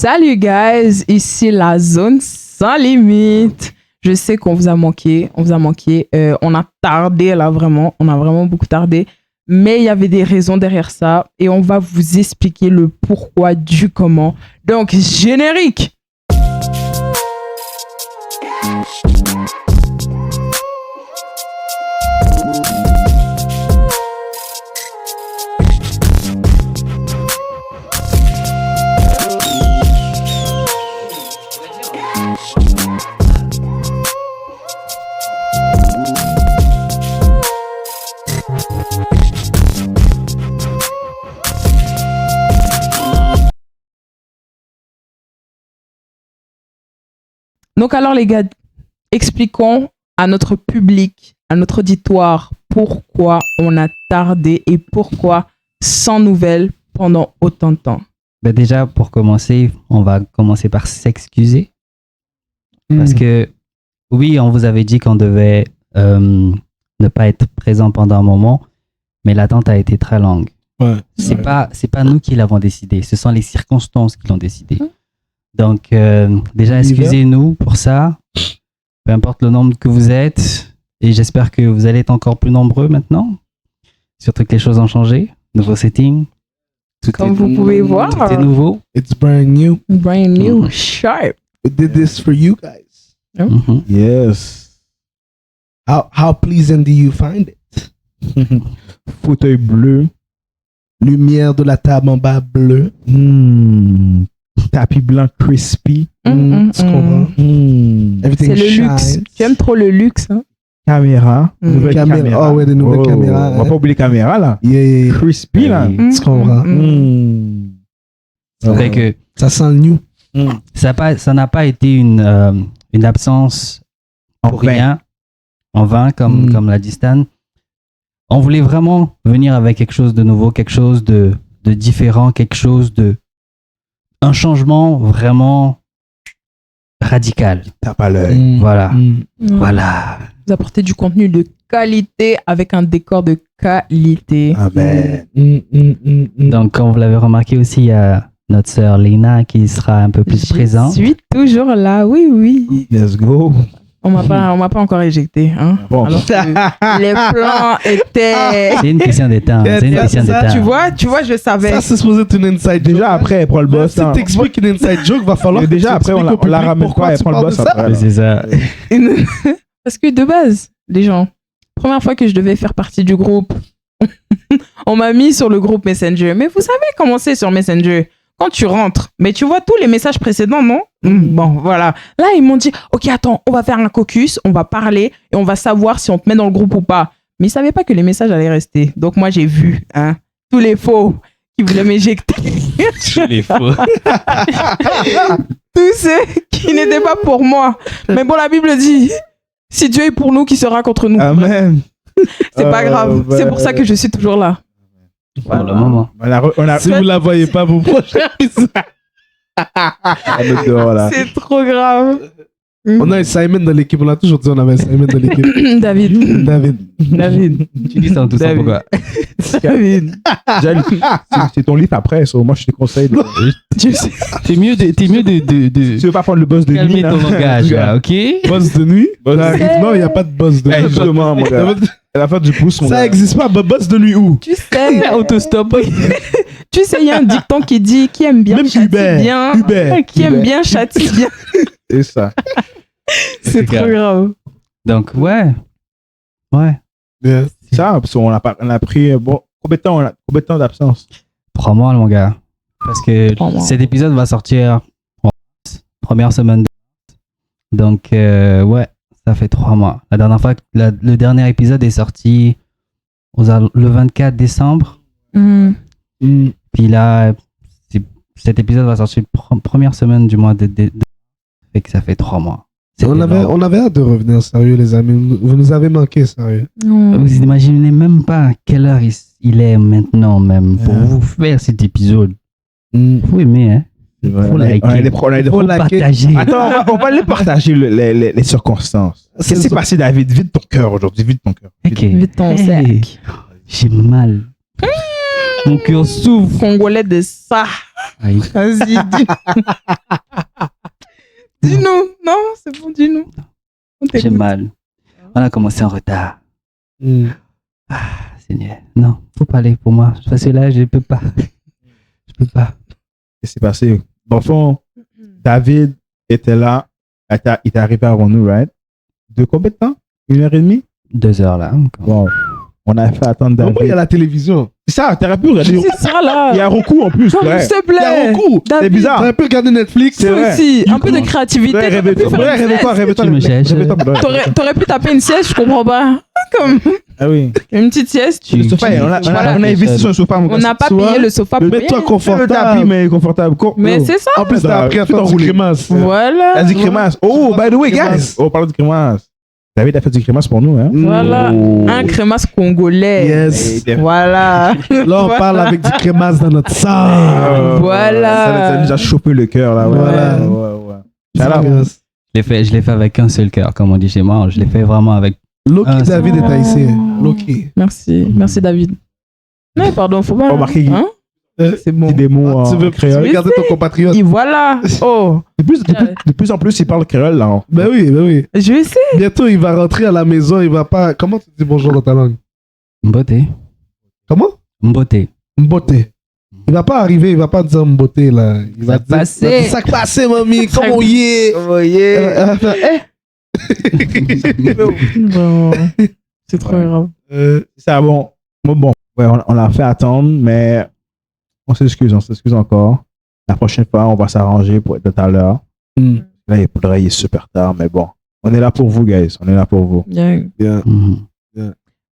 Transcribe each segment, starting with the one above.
Salut guys, ici la zone sans limite. Je sais qu'on vous a manqué, on a tardé là vraiment, on a vraiment beaucoup tardé, mais il y avait des raisons derrière ça et on va vous expliquer le pourquoi du comment. Donc générique. Donc alors les gars, expliquons à notre public, à notre auditoire, pourquoi on a tardé et pourquoi sans nouvelles pendant autant de temps. Ben déjà, pour commencer, on va commencer par s'excuser. Parce que, oui, on vous avait dit qu'on devait ne pas être présent pendant un moment, mais l'attente a été très longue. Ouais. C'est pas nous qui l'avons décidé, ce sont les circonstances qui l'ont décidé. Donc, déjà, excusez-nous pour ça. Peu importe le nombre que vous êtes. Et j'espère que vous allez être encore plus nombreux maintenant. Surtout que les choses ont changé. Nouveau setting. Comme vous pouvez voir. Tout est nouveau. It's brand new. Brand new, sharp. We did this for you guys. Mhm. Yes. How pleasant do you find it? Fauteuil bleu. Lumière de la table en bas bleu. Tapis blanc crispy. Tu comprends? Everything C'est le shines. luxe. Tu aimes trop le luxe. Hein? Caméra. Nouvelle caméra. Oh ouais, des nouvelles Oh, caméras. On va pas oublier caméra là. Yeah. Crispy là. Tu comprends? C'est vrai que Ça sent le new. ça n'a pas été une absence pour rien, en vain, comme l'a dit Stan. On voulait vraiment venir avec quelque chose de nouveau, quelque chose de différent, un changement vraiment radical. T'as pas l'œil. Voilà. Voilà. Vous apportez du contenu de qualité avec un décor de qualité. Amen. Donc, comme vous l'avez remarqué aussi, il y a notre sœur Lena qui sera un peu plus présente. Je suis toujours là, oui. Let's go. On m'a pas encore éjecté. Hein? Bon. Alors que les plans étaient... C'est une question de temps. Tu vois, je savais. Ça, c'est supposé être une inside joke. Déjà après, elle prend le boss. Si t'expliques une inside joke, va falloir Et que déjà tu après, on expliques au la public ramène pourquoi pas, elle tu prend le parles boss de ça. après. C'est ça. Parce que de base, les gens, première fois que je devais faire partie du groupe, on m'a mis sur le groupe Messenger. Mais vous savez comment c'est sur Messenger? Quand tu rentres, mais tu vois tous les messages précédents, non? Bon, voilà. Là, ils m'ont dit, OK, attends, on va faire un caucus, on va parler et on va savoir si on te met dans le groupe ou pas. Mais ils ne savaient pas que les messages allaient rester. Donc, moi, j'ai vu tous les faux qui voulaient m'éjecter. Tous les faux. Tous ceux qui n'étaient pas pour moi. Mais bon, la Bible dit, si Dieu est pour nous, qui sera contre nous? Amen. C'est pas grave. C'est pour ça que je suis toujours là. Pour le moment. Si vous la voyez pas, vous prochain Voilà. C'est trop grave. On a un Simon dans l'équipe. On a toujours dit on avait un Simon dans l'équipe. David. Tu dis ça en tout ça pourquoi? David. C'est ton livre après, so moi je te conseille. Tu sais. T'es mieux de Tu veux pas prendre le boss de nuit calmer là? ton langage, là, ok? Boss de nuit? Boss de nuit. Non, il n'y a pas de boss de nuit. Justement, mon gars. Elle a fait du pouce, mon gars. Ça n'existe pas. Boss de nuit où? Tu sais. Autostop. Tu sais, il y a un dicton qui dit qui aime bien Même châtie Hubert. bien. Hubert. Qui aime bien châtie bien. C'est ça. C'est trop grave. Donc, ouais. Ça, parce qu'on a pris. Bon, combien de temps d'absence? 3 mois, mon gars. Parce que 3 mois. cet épisode va sortir en première semaine de mars. Donc, ouais, ça fait 3 mois. La dernière fois, le dernier épisode est sorti le 24 décembre. Puis là, cet épisode va sortir première semaine du mois de fait que ça fait 3 mois. On avait hâte de revenir, sérieux, les amis. Vous nous avez manqué, sérieux. Vous imaginez même à quelle heure il est maintenant, même, pour vous faire cet épisode. Vous aimez, hein? Faut liker. Faut partager. Attends, on va les partager les circonstances. Qu'est-ce qui s'est passé, David? Vide ton cœur aujourd'hui, vide ton cœur. Ok. Vite ton sac. J'ai mal. Mon cœur s'ouvre. Congolais de ça. Aïe. Vas-y, dis. Dis-nous. Non, c'est bon, dis-nous. On J'ai t'écoute. mal. On a commencé en retard. Mm. Seigneur. Non, faut parler pour moi. Parce que là, je peux pas. Je peux pas. Qu'est-ce qui s'est passé? Dans le fond, David était là. Il est arrivé avant nous, right? De combien de temps? 1h30? 2 heures là. Wow. On a fait attendre David. Pourquoi il y a la télévision? C'est ça, t'aurais pu regarder. C'est ça, là. Il y a recours en plus, S'il ouais. te Il y a plaît. recours. C'est David, bizarre. T'aurais pu regarder Netflix. C'est vrai. aussi, un peu de créativité. Ouais, T'aurais pu rêve-toi. faire Ouais, une rêve-toi, sieste. rêve-toi. Tu me cherches. Rêve-toi. T'aurais pu taper une sieste, je comprends pas. Comme Ah oui. une petite sieste. Le sofa, on a investi sur le sofa. mon On gars. n'a pas Soit- payé le sofa pour Mets-toi rien. C'est le tapis, confortable. mais confortable. Mais Yo. c'est ça. En plus, t'as appris à Tout faire du enroulé. crémasse. Voilà. Vas-y, crémasse. Oh, by the way, Crémasse. guys. Oh, parlons de crémasse. David a fait du crémasse pour nous, hein. Voilà. Oh. Un crémasse congolais. Yes. Voilà. Là, on parle avec du crémasse dans notre sang. Voilà. Ça nous a chopé le cœur, là. Ouais, Voilà. ouais. Shout out. Je l'ai fait avec un seul cœur, comme on dit chez moi. Je l'ai fait vraiment avec. Loki, Ah, c'est David est bon. haïtien. Loki. Merci. Merci, David. Non, pardon, faut pas. Remarquez, Hein? C'est bon. Dis des mots Tu en veux créole. regarder ton compatriote? Et voilà. Oh. De plus en plus, il parle créole, là. Ben oui, ben oui. Je vais essayer. Bientôt, il va rentrer à la maison, il va pas... Comment tu dis bonjour dans ta langue? Mbote. Comment? Mbote. Mbote. Il va pas arriver, il va pas dire mbote, là. Il va Ça dire... passé. Ça passé, mamie, comment on y est? Elle va faire, Vraiment. C'est trop Ouais. grave. Ça, bon. Ouais, on l'a fait attendre, mais on s'excuse encore. La prochaine fois, on va s'arranger pour être tout à l'heure. Là, il est super tard, mais bon. On est là pour vous, guys. On est là pour vous. Bien. Mhm.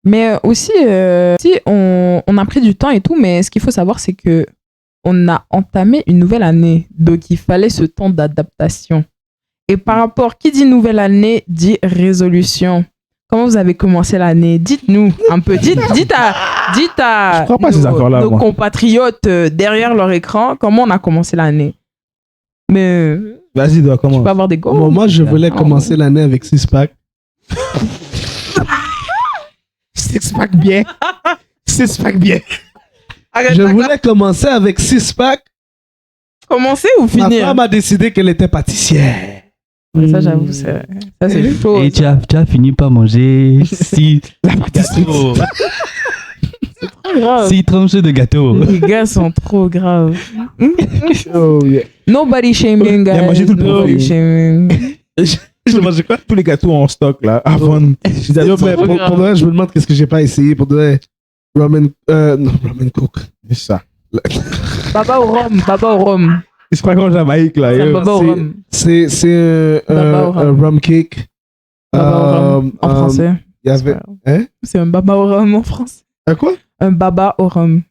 Mais aussi, si on a pris du temps et tout, mais ce qu'il faut savoir, c'est que on a entamé une nouvelle année. Donc, il fallait ce temps d'adaptation. Et par rapport, qui dit nouvelle année, dit résolution. Comment vous avez commencé l'année? Dites-nous un peu. Dites à Je crois pas à ces affaires-là, nos moi. compatriotes derrière leur écran, comment on a commencé l'année. Mais Vas-y, dois tu peux comment? avoir des goals. Bon, moi, je voulais commencer l'année avec 6 packs. Six-pack bien. Six-pack bien. Je voulais commencer avec 6 packs. Commencer ou Ma finir? femme a décidé qu'elle était pâtissière. Ça, j'avoue, ça c'est chaud. Et tu as fini par manger 6 gâteaux. trop grave. 6 tranches de gâteau. Les gars sont trop graves. Oh, yeah. Nobody shaming, Il a guys. mangé tout le Nobody profil. shaming. Je mangeais quoi? Tous les gâteaux en stock, là, avant. Yo, mais trop pour grave. de vrai, je me demande qu'est-ce que j'ai pas essayé. Pour de vrai, ramen cook. C'est ça. Baba au rhum. C'est pas comme Jamaïque, là. C'est un yo. baba au c'est- rhum. C'est Baba au un rhum. rum cake. Baba au rhum. En français. Il y avait Hein? C'est un baba au rhum en français. un quoi? Un baba au rhum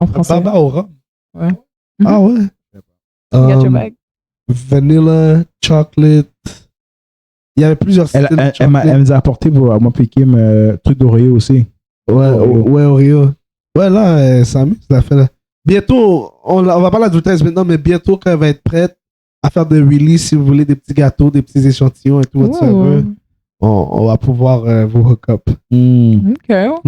en Un français. baba au rhum. Ouais. Ah ouais. Get your bag. Vanilla, chocolate. Il y avait plusieurs styles de chocolate. Elle nous a apporté pour moi piquer un truc d'Oreo aussi. Ouais, Oreo. ouais, Oreo. Ouais, là, ça m'amuse, la fait là. Bientôt, on va pas l'advertise maintenant, mais bientôt, quand elle va être prête à faire des release, si vous voulez des petits gâteaux, des petits échantillons et tout, votre serveur, on va pouvoir vous hook up. Ok. On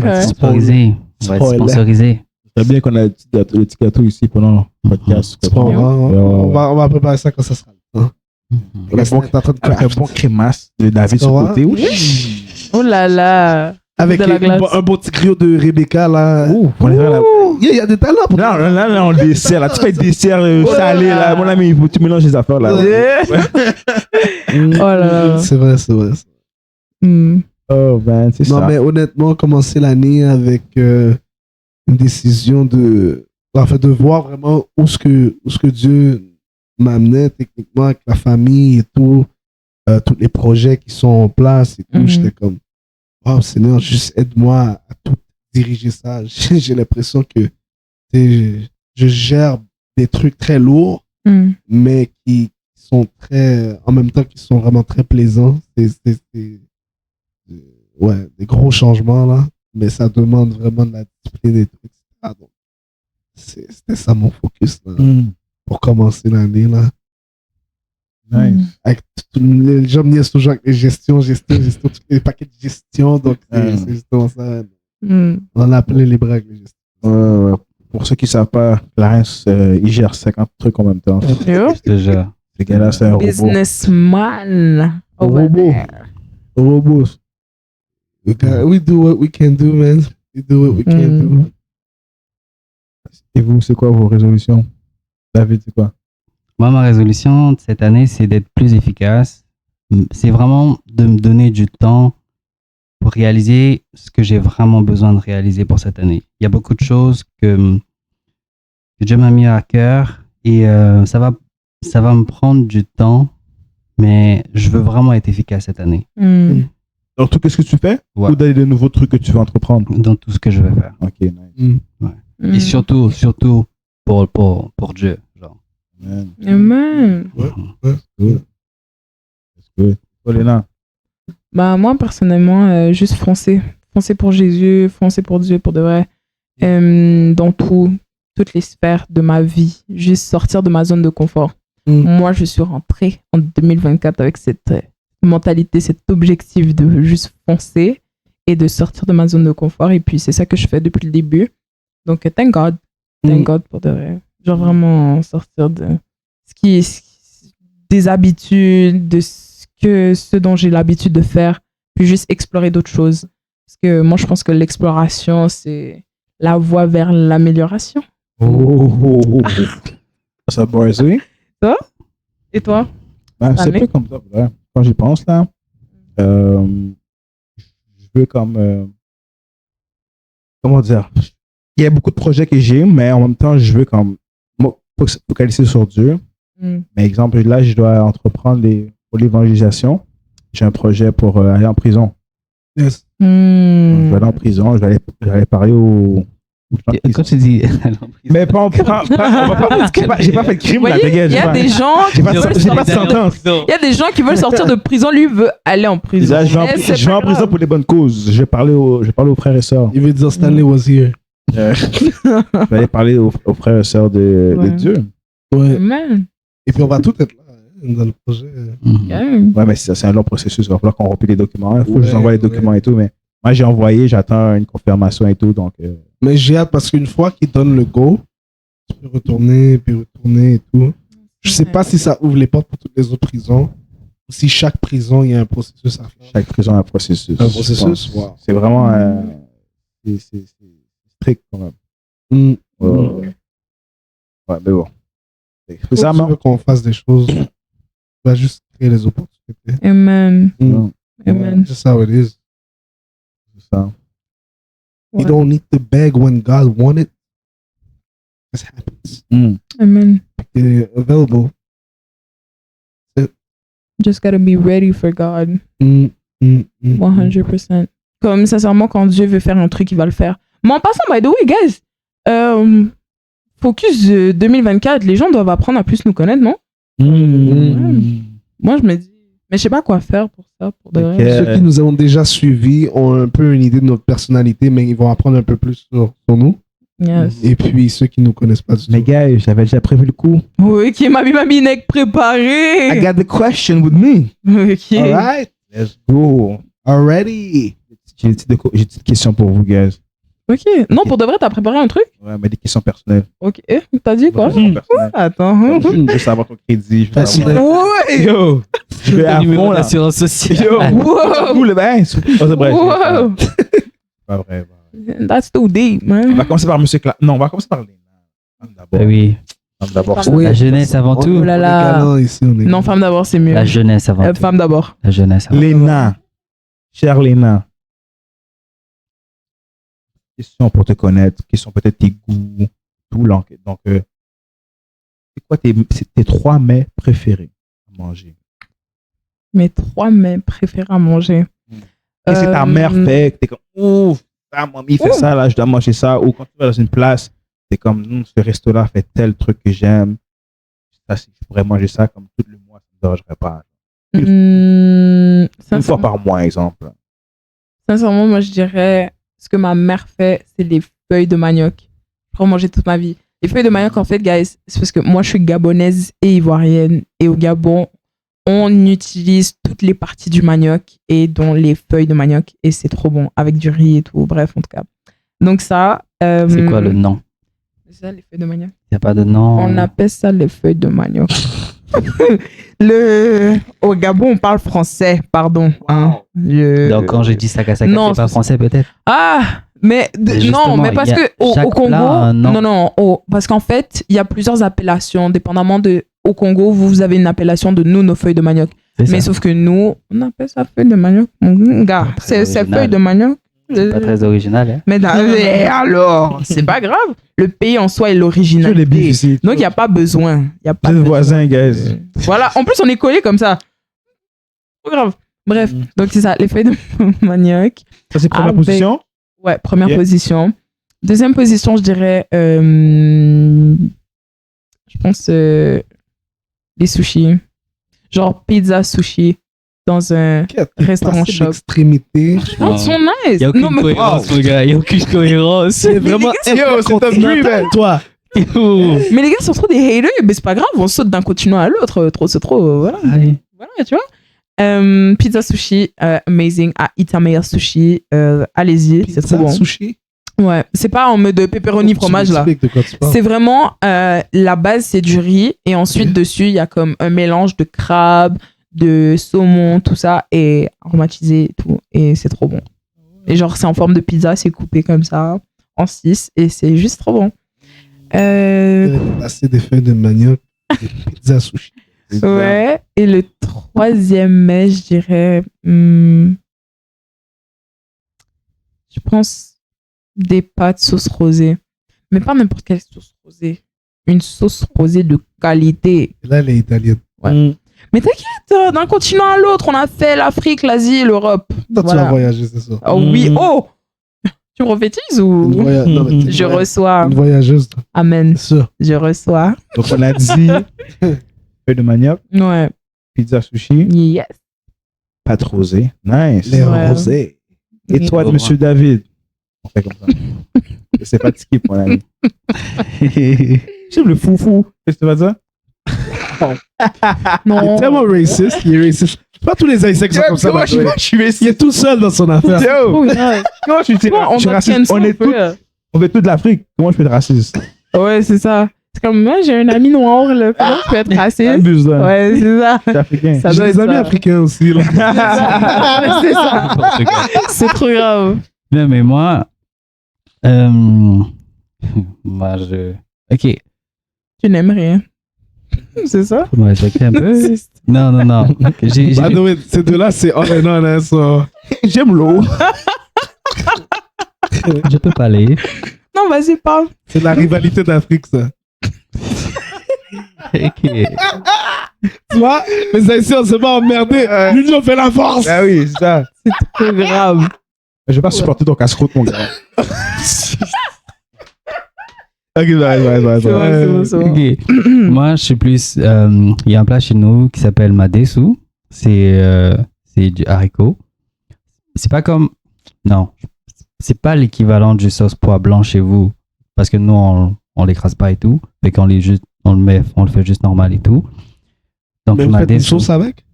va être sponsorisé. On va être Spoiler. sponsorisé. C'est bien qu'on a le petit gâteau ici pendant le podcast. C'est bon, on va préparer ça quand ça sera. Mhm. Là, c'est en train de Avec un craft. bon crémasse de David sur le côté. Oui. Oh là là. Avec de la glace. un beau petit griot de Rebecca, là. On est là. Il y a des talents pour Là, on dessert. Là, tu fais dessert salé. Là, mon ami, tu mélanges les affaires. Là. Oh là là. C'est vrai, c'est vrai. Oh, ben, c'est Non, ça. mais honnêtement, commencer l'année avec une décision de voir vraiment où ce que Dieu m'amenait techniquement avec la famille et tout, tous les projets qui sont en place et tout. Mhm. J'étais comme, oh Seigneur, juste aide-moi à tout diriger ça. J'ai l'impression que je gère des trucs très lourds, mais qui sont très, en même temps, qui sont vraiment très plaisants. Ouais, des gros changements là, mais ça demande vraiment de la discipline et tout, etc. Donc, c'était ça mon focus là, pour commencer l'année là. Nice. Avec les gens me niaisent toujours avec les gestions, tous les paquets de gestion, donc c'est justement ça. On a appelé les bras avec les gestions. Ouais. pour ceux qui ne savent pas, Clarence, il gère 50 trucs en même temps. Yo. Je te jure. Ce gars-là, c'est un robot. Businessman. Over Robot. there. Robot. We do what we can do, man. We do what we can do. Et vous, c'est quoi vos résolutions? David, c'est quoi? Moi, ma résolution de cette année, c'est d'être plus efficace. C'est vraiment de me donner du temps pour réaliser ce que j'ai vraiment besoin de réaliser pour cette année. Il y a beaucoup de choses que Dieu m'a mis à cœur et ça va me prendre du temps, mais je veux vraiment être efficace cette année Dans tout ce que tu fais? Ouais. Ou dans les nouveaux trucs que tu veux entreprendre? dans tout ce que je veux faire. Ok, nice. Et surtout pour Dieu. Genre. Man. Amen. Good. Oh, Léna. Bah, moi, personnellement, juste foncer. Foncer pour Jésus, foncer pour Dieu, pour de vrai. Dans toutes les sphères de ma vie. Juste sortir de ma zone de confort. Moi, je suis rentrée en 2024 avec cette mentalité, cet objectif de juste foncer et de sortir de ma zone de confort. Et puis, c'est ça que je fais depuis le début. Donc, thank God. Thank God pour de vrai. Genre vraiment sortir de des habitudes, de ce dont j'ai l'habitude de faire, puis juste explorer d'autres choses. Parce que moi, je pense que l'exploration, c'est la voie vers l'amélioration. Ça boys, oui. Et toi? Ben, c'est Amé? peu comme ça. Ouais. Quand j'y pense, là, je veux comme... comment dire? Il y a beaucoup de projets que j'ai, mais en même temps, je veux comme focaliser sur Dieu. Mais exemple, là, je dois entreprendre pour l'évangélisation. J'ai un projet pour aller en prison. Yes. Donc, je vais aller en prison, je vais aller parler aux gens qui Quand sont- tu dis... Mais pas, j'ai pas fait de crime, Vous là, voyez, dégage. il y a des gens qui J'ai pas veulent j'ai pas de sortir de... sentence. Il y a des gens qui veulent sortir de prison. Lui veut aller en prison. Là, je Mais c'est vais pas en prison grave. pour les bonnes causes. Je vais parler aux frères et sœurs. Il veut dire Stanley was here. Je vais aller parler aux frères et sœurs de Ouais. Dieu. Ouais. Amen. Et puis on va tout être là hein, dans le projet. Yeah. Ouais, mais c'est un long processus. Il va falloir qu'on remplit les documents. Il faut que je vous Ouais, envoie les ouais. documents et tout. Mais moi, j'ai envoyé, j'attends une confirmation et tout. Donc, Mais j'ai hâte parce qu'une fois qu'il donne le go, tu peux retourner, puis retourner et tout. Je sais pas si ça ouvre les portes pour toutes les autres prisons. Ou si chaque prison, il y a un processus à faire. chaque prison a un processus. Un processus, wow. C'est vraiment c'est strict quand même. Mm. Ouais, mais bon. C'est Faut ça, que tu man. veux qu'on fasse des choses. Tu vas juste créer les opportunités. Amen. Mm. Amen. That's how it is. C'est ça. You don't need to beg when God wanted. This happens. Amen. It's available. Just gotta be ready for God. Mm. 100%. Comme sincèrement, quand Dieu veut faire un truc, il va le faire. Mais en passant, by the way, guys, focus 2024, les gens doivent apprendre à plus nous connaître, non? Moi, je me dis, mais je sais pas quoi faire pour ça, pour de vrai. Ok. Ceux qui nous ont déjà suivis ont un peu une idée de notre personnalité, mais ils vont apprendre un peu plus sur nous. Yes. Et puis ceux qui nous connaissent pas du tout. Mais gars, j'avais déjà prévu le coup. Ok, ma neck préparée. I got the question with me. Ok. All right. Let's go. Already. J'ai une petite question pour vous, guys. Ok. Non, pour de vrai, t'as préparé un truc? Ouais, mais des questions personnelles. Ok. T'as dit quoi? Des questions personnelles. Attends. Je veux savoir ton crédit. Je veux Facile. savoir- Ouais. Yo, je vais à Numéro fond là. d'assurance sociale. Yo, Wow. vous le bain. C'est bref. Wow. Pas vrai. That's too deep, On man. va commencer par Monsieur Cla. Non, on va commencer par les femmes d'abord. Bah oui. Femmes d'abord. Oui. La jeunesse avant tout. Oh là là. On est galant ici, on est Non, femme d'abord, c'est mieux. La jeunesse avant tout. Femme d'abord. La jeunesse avant tout. Léna. Chère Léna. Question pour te connaître. Qui sont peut-être tes goûts. Tout l'enquête. Donc, c'est quoi tes 3 mets préférés à manger? Mes 3 mets préférés à manger. Qu'est-ce que ta mère fait? T'es comme, ouf, ta mamie fait ça, là, je dois manger ça. Ou quand tu vas dans une place, t'es comme, ce resto-là fait tel truc que j'aime. Ça, si je pourrais manger ça comme tout le mois, ça ne me dérangerait pas. Une fois par mois, exemple. Sincèrement, moi, je dirais, ce que ma mère fait, c'est les feuilles de manioc. Je pourrais manger toute ma vie. Les feuilles de manioc, en fait, guys, c'est parce que moi, je suis gabonaise et ivoirienne. Et au Gabon, on utilise toutes les parties du manioc et dont les feuilles de manioc. Et c'est trop bon, avec du riz et tout. Bref, en tout cas. Donc ça... C'est quoi le nom? C'est ça, les feuilles de manioc. Il n'y a pas de nom. On appelle ça les feuilles de manioc. Au Gabon, on parle français, pardon. Hein. Donc, quand je dis sakasaka, Non, c'est pas français peut-être. Ah, mais justement, non, mais parce il y a que au chaque Congo, plat a un nom. non, parce qu'en fait, il y a plusieurs appellations, dépendamment de. Au Congo, vous avez une appellation de nos feuilles de manioc. C'est Mais ça. sauf que nous, on appelle ça feuille de manioc. Mon gars, Très c'est original. feuille de manioc. C'est pas très original. Hein. Mais alors, c'est pas grave. Le pays en soi est Tu l'originalité. les bifs ici. Donc, il n'y a pas besoin. Y a pas Vous êtes besoin. voisins, guys. Voilà. En plus, on est collés comme ça. Pas grave. Bref, donc c'est ça, les feuilles de manioc. Ça, c'est première Avec- position. Ouais, première Yeah. position. Deuxième position, je dirais, je pense, les sushis. Genre pizza, sushi dans un restaurant shop. Extrémité. Non, ils sont nice. Il n'y a aucune Non, mais- cohérence, le gars. Il n'y a aucune cohérence. C'est vraiment c'est top dream, man. toi. Mais les gars sont trop des haters, mais c'est pas grave, on saute d'un continent à l'autre, c'est trop, voilà. Allez. Voilà, tu vois. Pizza sushi, amazing, à Itameya Sushi, allez-y, c'est trop bon. Sushi. Ouais, c'est pas en mode pepperoni fromage là. De quoi tu parles. C'est vraiment, la base c'est du riz et ensuite Ok. dessus il y a comme un mélange de crabe, de saumon, tout ça et aromatisé et tout. Et c'est trop bon. Et genre c'est en forme de pizza, c'est coupé comme ça en 6 et c'est juste trop bon. Passer des feuilles de manioc, des pizzas sushi. Ouais, et le troisième mets, je dirais, je pense des pâtes sauce rosée. Mais pas n'importe quelle sauce rosée. Une sauce rosée de qualité. Et là, elle est italienne. Ouais. Mais t'inquiète, d'un continent à l'autre, on a fait l'Afrique, l'Asie, l'Europe. Toi, tu Voilà. vas voyager, c'est ça. Oh oui, oh Tu prophétises ou Non, mais t'es je une reçois? Une voyageuse, toi. Amen. C'est sûr. Je reçois. Donc, on a dit feuille de manioc, Ouais. pizza sushi, Yes. pâte rosée. Nice. Les Ouais. rosés. Et toi, Ouais. monsieur David? On fait comme ça. C'est pas de skip, mon ami. J'aime le foufou. Qu'est-ce que tu vas dire? Il Non. est tellement raciste. Il est raciste. Pas tous les Haïtiens qui sont comme ça. Moi, Mathieu. je suis Il est tout seul dans son affaire. Yo! Oh, nice. Comment je suis On doit raciste? On est tous, on est tous de l'Afrique. Comment je peux être raciste? Ouais, c'est ça. C'est comme moi, j'ai un ami noir, là. Comment je peux être raciste? Abuse, là. Ouais, c'est ça. Je suis africain. Ça J'ai doit des être amis ça. africains aussi. Là. C'est ça. N'importe quoi. C'est trop grave. Non, mais moi, moi, je. Ok, Tu n'aimes rien. C'est ça? faut me respecter un peu. Non, non, non. J'ai- By the way, ces deux-là, c'est on and on. Hein, ça. J'aime l'eau. Je peux parler. Non, vas-y, parle. C'est la rivalité d'Afrique, ça. Ok. Tu vois, les Haïtiens, on s'est pas emmerdés. L'union fait la force. Ah oui, c'est ça. C'est trop grave. Je vais pas supporter ton casse-croûte, mon gars. Ok, vas-y. C'est bon, c'est bon. Ok. Moi, je suis plus. Il y a un plat chez nous qui s'appelle madesu. C'est du haricot. C'est pas comme. Non. C'est pas l'équivalent du sauce pois blanc chez vous. Parce que nous, on l'écrase pas et tout. Fait qu'on on le fait juste normal et tout. Donc, Mais vous faites une madesu. sauce avec?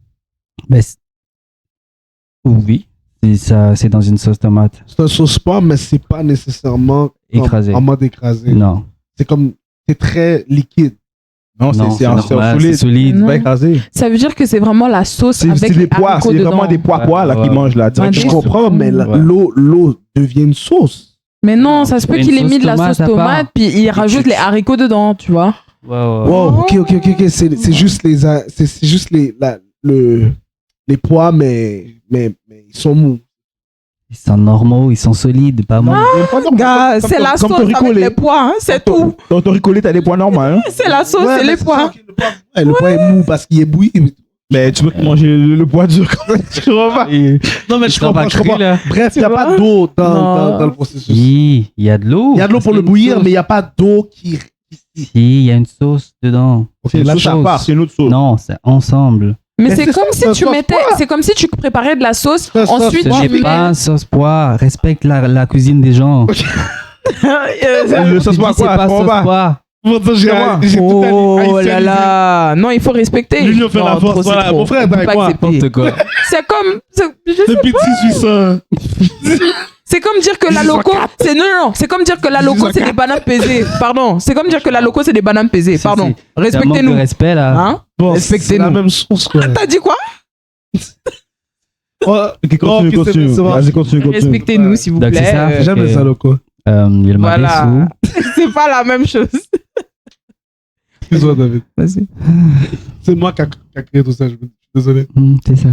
Mais oui. C'est dans une sauce tomate C'est une sauce pomme, mais c'est pas nécessairement comme écrasée. en mode écrasé. Non. C'est comme, c'est très liquide. Non, Non, c'est en normal, solide. c'est solide. C'est Non. pas écrasé. Ça veut dire que c'est vraiment la sauce C'est avec des les pois. haricots C'est dedans. vraiment des pois là Ouais, qu'ils ouais. mangent là. Ouais, Direct. Je des- comprends, mais Ouais. l'eau devient une sauce. Mais non, ça se peut Une qu'il ait sauce mis de la tomate sauce à part. tomate, puis il rajoute les haricots dedans, tu vois. Wow, ok. C'est juste c'est juste les pois, mais ils sont mous. Ils sont normaux, ils sont solides, pas moi. Gars, c'est la sauce avec les pois, hein, c'est tout. Dans ton ricolé, t'as des pois normaux. Hein? C'est la sauce, Ouais, c'est mais les ça, pois. ok, le pois est mou parce qu'il est bouilli. Mais tu peux manger le pois dur quand même. Tu comprends pas? Non, mais je comprends. là. Bref, il n'y a Tu pas vois? d'eau Non. dans le processus. Oui, il y a de l'eau. Il y a de l'eau pour le bouillir, mais il n'y a pas d'eau qui. Si, il y a une sauce dedans. C'est une la sauce à sauce. part, c'est une autre sauce. Non, c'est ensemble. Mais Mais c'est c'est comme ça, si tu sauce mettais, pois. c'est comme si tu préparais de la sauce, Ça, ensuite Ce pois, tu n'est mets... pas un sauce pois. Respecte la cuisine des gens. Le sauce Tu pois dis, c'est quoi? pas Je comprends sauce pas. pois. J'ai tout Oh là là, non, il faut respecter. L'union fait Non, la trop, force. c'est Voilà, trop. mon frère On peut est avec pas moi. accepter. N'importe quoi. C'est comme, je sais Depuis 1800. C'est comme dire que la loco, c'est non, c'est comme dire que la loco c'est des bananes pesées. Pardon, c'est comme dire que la loco c'est des bananes pesées. Pardon, respectez-nous. Respect là. Hein? Bon, Respectez-nous. c'est la même chose, quoi. T'as dit quoi? Ok, continue. c'est bon. Vas-y, continue. Respectez-nous s'il vous Donc, c'est plaît. ça. J'aime les alocos. Il m'a Voilà. déçu. C'est pas la même chose. Excuse-moi, David. Vas-y. C'est moi qui a créé tout ça, je suis désolé. C'est ça.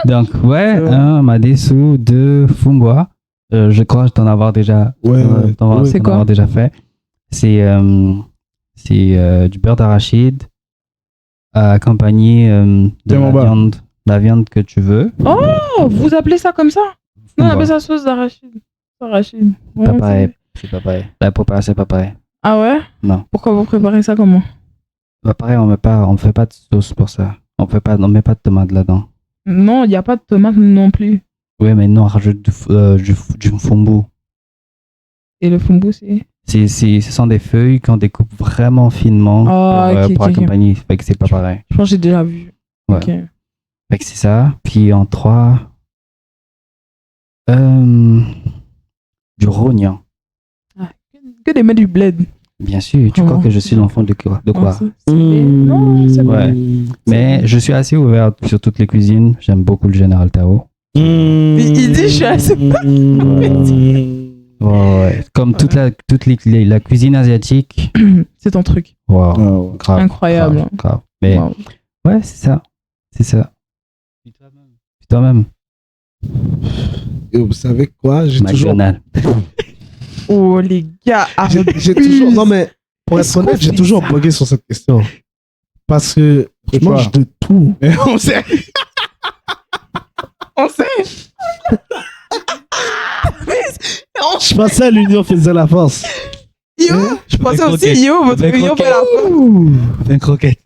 Donc, ouais, m'a déçu de Fumboa. Je crois t'en avoir déjà, C'est quoi? avoir déjà fait. C'est du beurre d'arachide accompagné de la viande que tu veux. Oh, vous appelez ça comme ça? Non, on appelle ça sauce d'arachide. Arachide. Ouais, Pas pareil. C'est pas pareil. La préparation, c'est pas pareil. Ah ouais? Non. Pourquoi vous préparez ça comment? Pas pareil, on fait pas de sauce pour ça. On met pas de tomate là-dedans. Non, il n'y a pas de tomate non plus. Oui, mais non, on rajoute du fumbu. Et le fumbu, c'est? Ce sont des feuilles qu'on découpe vraiment finement pour accompagner. Fait que c'est pas pareil. Je pense que j'ai déjà vu. Ouais. Okay. Fait que c'est ça. Puis en 3, du rognon. Ah, que des mecs du bled. Bien sûr, tu crois que je suis l'enfant de quoi? Non, c'est Ouais. Mais je suis assez ouvert sur toutes les cuisines. J'aime beaucoup le Général Tao. Il dit je suis assez Ouais. Comme toute la cuisine asiatique. C'est ton truc. Wow. Grave. Incroyable. Grave. Mais ouais, c'est ça. C'est ça. Puis toi-même. Et vous savez quoi? J'ai toujours... McDonald's. Oh les gars, j'ai toujours... Non mais, pour être honnête, j'ai toujours bugué sur cette question. Parce que je mange de tout. On sait. On sait. Je pensais à l'union faisait la force. Yo, je pensais aussi yo, votre union fait la force. Un croquette.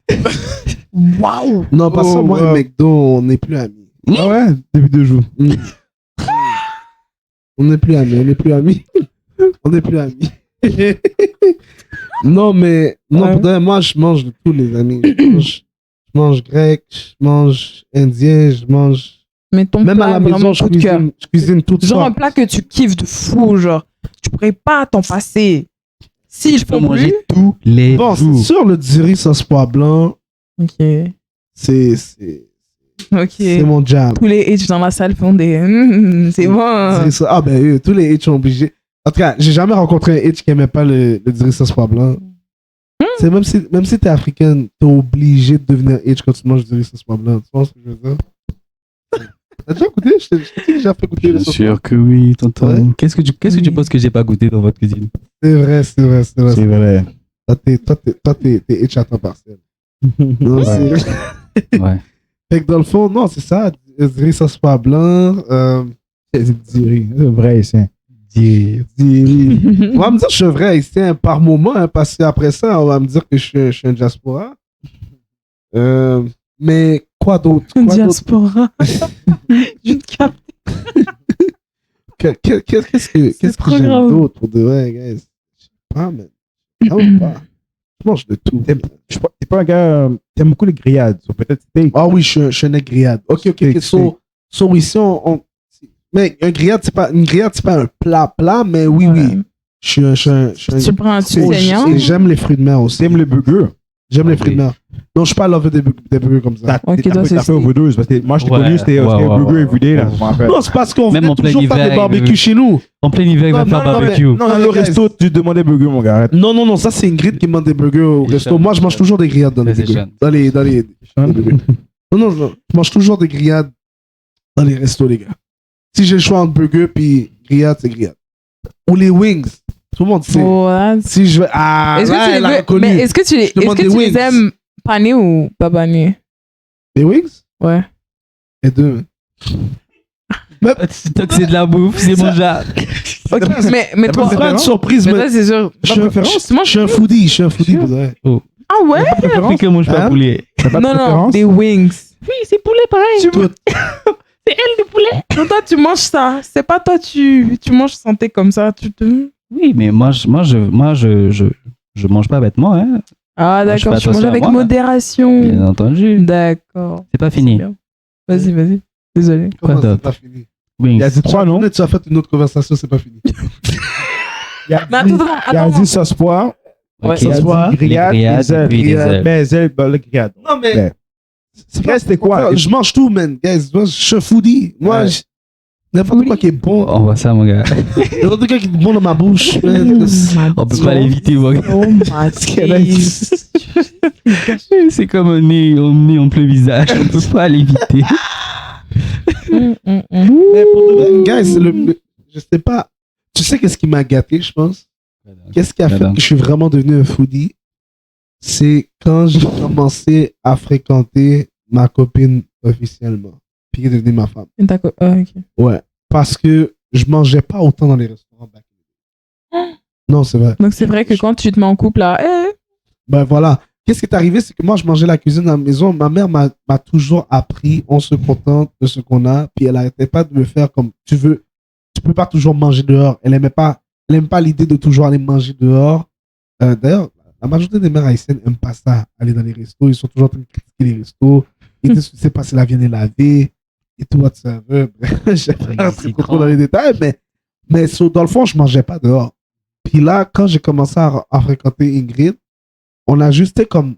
Waouh. Non, parce que moi et McDo, on n'est plus amis. Ah ouais? Depuis 2 jours. On n'est plus amis. On n'est plus amis. Non, mais non, pour moi, je mange de tous les amis. Je mange grec, je mange indien, je mange... Mais ton Même plat, à la maison, je cuisine tout genre ça. un plat que tu kiffes de fou, genre. Tu pourrais pas t'en passer. Si je peux manger tous les bon, jours. c'est sûr, le diri sauce pois blanc, Ok. c'est mon jam. Tous les H dans la salle font des... c'est bon. Ah ben, tous les H sont obligés. En tout cas, j'ai jamais rencontré un H qui aimait pas le diri sauce pois blanc. C'est même si t'es africaine, t'es obligé de devenir H quand tu manges du diri sauce pois blanc. Tu vois ce que je veux dire? T'as déjà goûté? Je t'ai déjà fait goûter le sauce. Bien sûr que oui, tonton. Ouais. Qu'est-ce que tu penses que j'ai pas goûté dans votre cuisine? C'est vrai. C'est vrai. Toi, t'es H à temps partiel. Non, c'est... Ouais. Fait que dans le fond, non, c'est ça. Diri sauce pois blanc. C'est Diri. C'est vrai, ici. Diri. On va me dire que je suis vrai haïtien par moment, hein, parce qu'après ça, on va me dire que je suis un diaspora. Mais quoi d'autre? Diaspora. Je te capte. Qu'est-ce que j'aime grave. d'autre pour de vrai, guys? Je sais pas, man. J'aime pas. Je mange de tout. T'es pas un gars. T'aimes beaucoup les grillades. Peut-être steak. Ah oui, je suis un grillade. Ok. So ici, mais une grillade, c'est pas un plat, mais oui. Je suis un Tu prends un saignant. et j'aime les fruits de mer aussi. T'aimes les burgers. J'aime les fruits de mer. Non, je suis pas lover des burgers comme ça. toi, c'est T'as fait overdose. Parce que moi, je t'ai connu, c'était un burger everyday, là. Non, c'est parce qu'on Même fait en plein toujours faire des hiver, barbecues chez nous. En plein hiver, il va faire barbecue. Non, dans le resto, tu demandais burger, mon gars. Arrête. Non, ça c'est Ingrid qui demande des burgers au resto. Moi, je mange toujours des grillades dans les burgers. Dans les burgers. Non, je mange toujours des grillades dans les restos, les gars. Si j'ai le choix entre burger puis grillade, c'est grillade. Ou les wings. Tout le monde sait. Ouais. Si je veux... est-ce que tu les aimes panés ou pas panés? Les wings? Ouais. Les deux. Tant que c'est de la bouffe, c'est mon genre. Ok, mais toi... C'est pas une surprise, Mais mais... ça, c'est sûr. Je suis un foodie, vous savez. Ah ouais? Africain mange pas poulet. Non, des wings. Oui, c'est poulet pareil. C'est elle le poulet. Non, toi, tu manges ça. C'est pas toi, tu manges santé comme ça. Oui, mais moi, je mange pas bêtement, hein. Ah, Moi, je d'accord, fais tu manges attention à avec moi. modération. Bien entendu. D'accord. C'est pas C'est fini. bien. Vas-y. Désolé. Quoi Comment c'est d'autre? pas fini? Wings. Il a dit 3, non? Tu as fait une autre conversation, c'est pas fini. Il a Mais dit, attends. dit sauce poire. Ouais, ça se voit. Les grillades et puis des ailes. Mais les ailes, le grillade. Non, mais. Mais c'était quoi? Je mange tout, man. Guys, moi, je suis un foodie. Moi, Ouais. n'importe quoi qui est bon. On voit ça, mon gars. N'importe quoi qui est bon dans ma bouche, man. On peut pas l'éviter, mon gars. Oh my C'est comme un nez en plein visage. On peut pas l'éviter. Mais pour de vrai, guys, je sais pas. Tu sais qu'est-ce qui m'a gâté, je pense? Qu'est-ce qui a fait que je suis vraiment devenu un foodie? C'est quand j'ai commencé à fréquenter ma copine officiellement. Puis qui est devenue ma femme. D'accord. Ok. Ouais. Parce que je mangeais pas autant dans les restaurants back in the day. Non, c'est vrai. Donc c'est vrai que quand tu te mets en couple là, Ben voilà. Qu'est-ce qui est arrivé? C'est que moi, je mangeais la cuisine à la maison. Ma mère m'a toujours appris, on se contente de ce qu'on a. Puis elle arrêtait pas de me faire comme tu veux. Tu peux pas toujours manger dehors. Elle aime pas l'idée de toujours aller manger dehors. D'ailleurs, la majorité des mères haïtiennes n'aiment pas ça, aller dans les restos. Ils sont toujours en train de critiquer les restos. Ils disent, tu sais pas si la viande est lavée et tout, whatsoever. Je vais pas rentrer trop dans les détails, mais dans le fond, je mangeais pas dehors. Puis là, quand j'ai commencé à fréquenter Ingrid, on a juste été comme,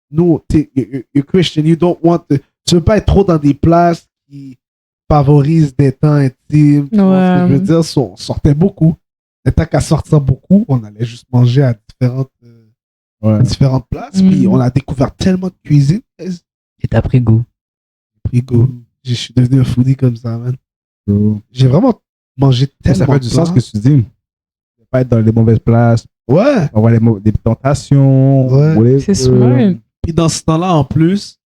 nous, you're Christian, you don't want to, tu veux pas être trop dans des places qui favorisent des temps intimes. Tu vois ce que je veux dire, on sortait beaucoup. Et tant qu'à sortir beaucoup, on allait juste manger à différentes places. Puis on a découvert tellement de cuisine. Et t'as pris goût. Pris goût. Je suis devenu un foodie comme ça, man. J'ai vraiment mangé tellement. Ça fait du sens ce que tu dis. Ne pas être dans les mauvaises places. Ouais. Avoir des tentations. Ouais. c'est smart. Puis dans ce temps-là, en plus,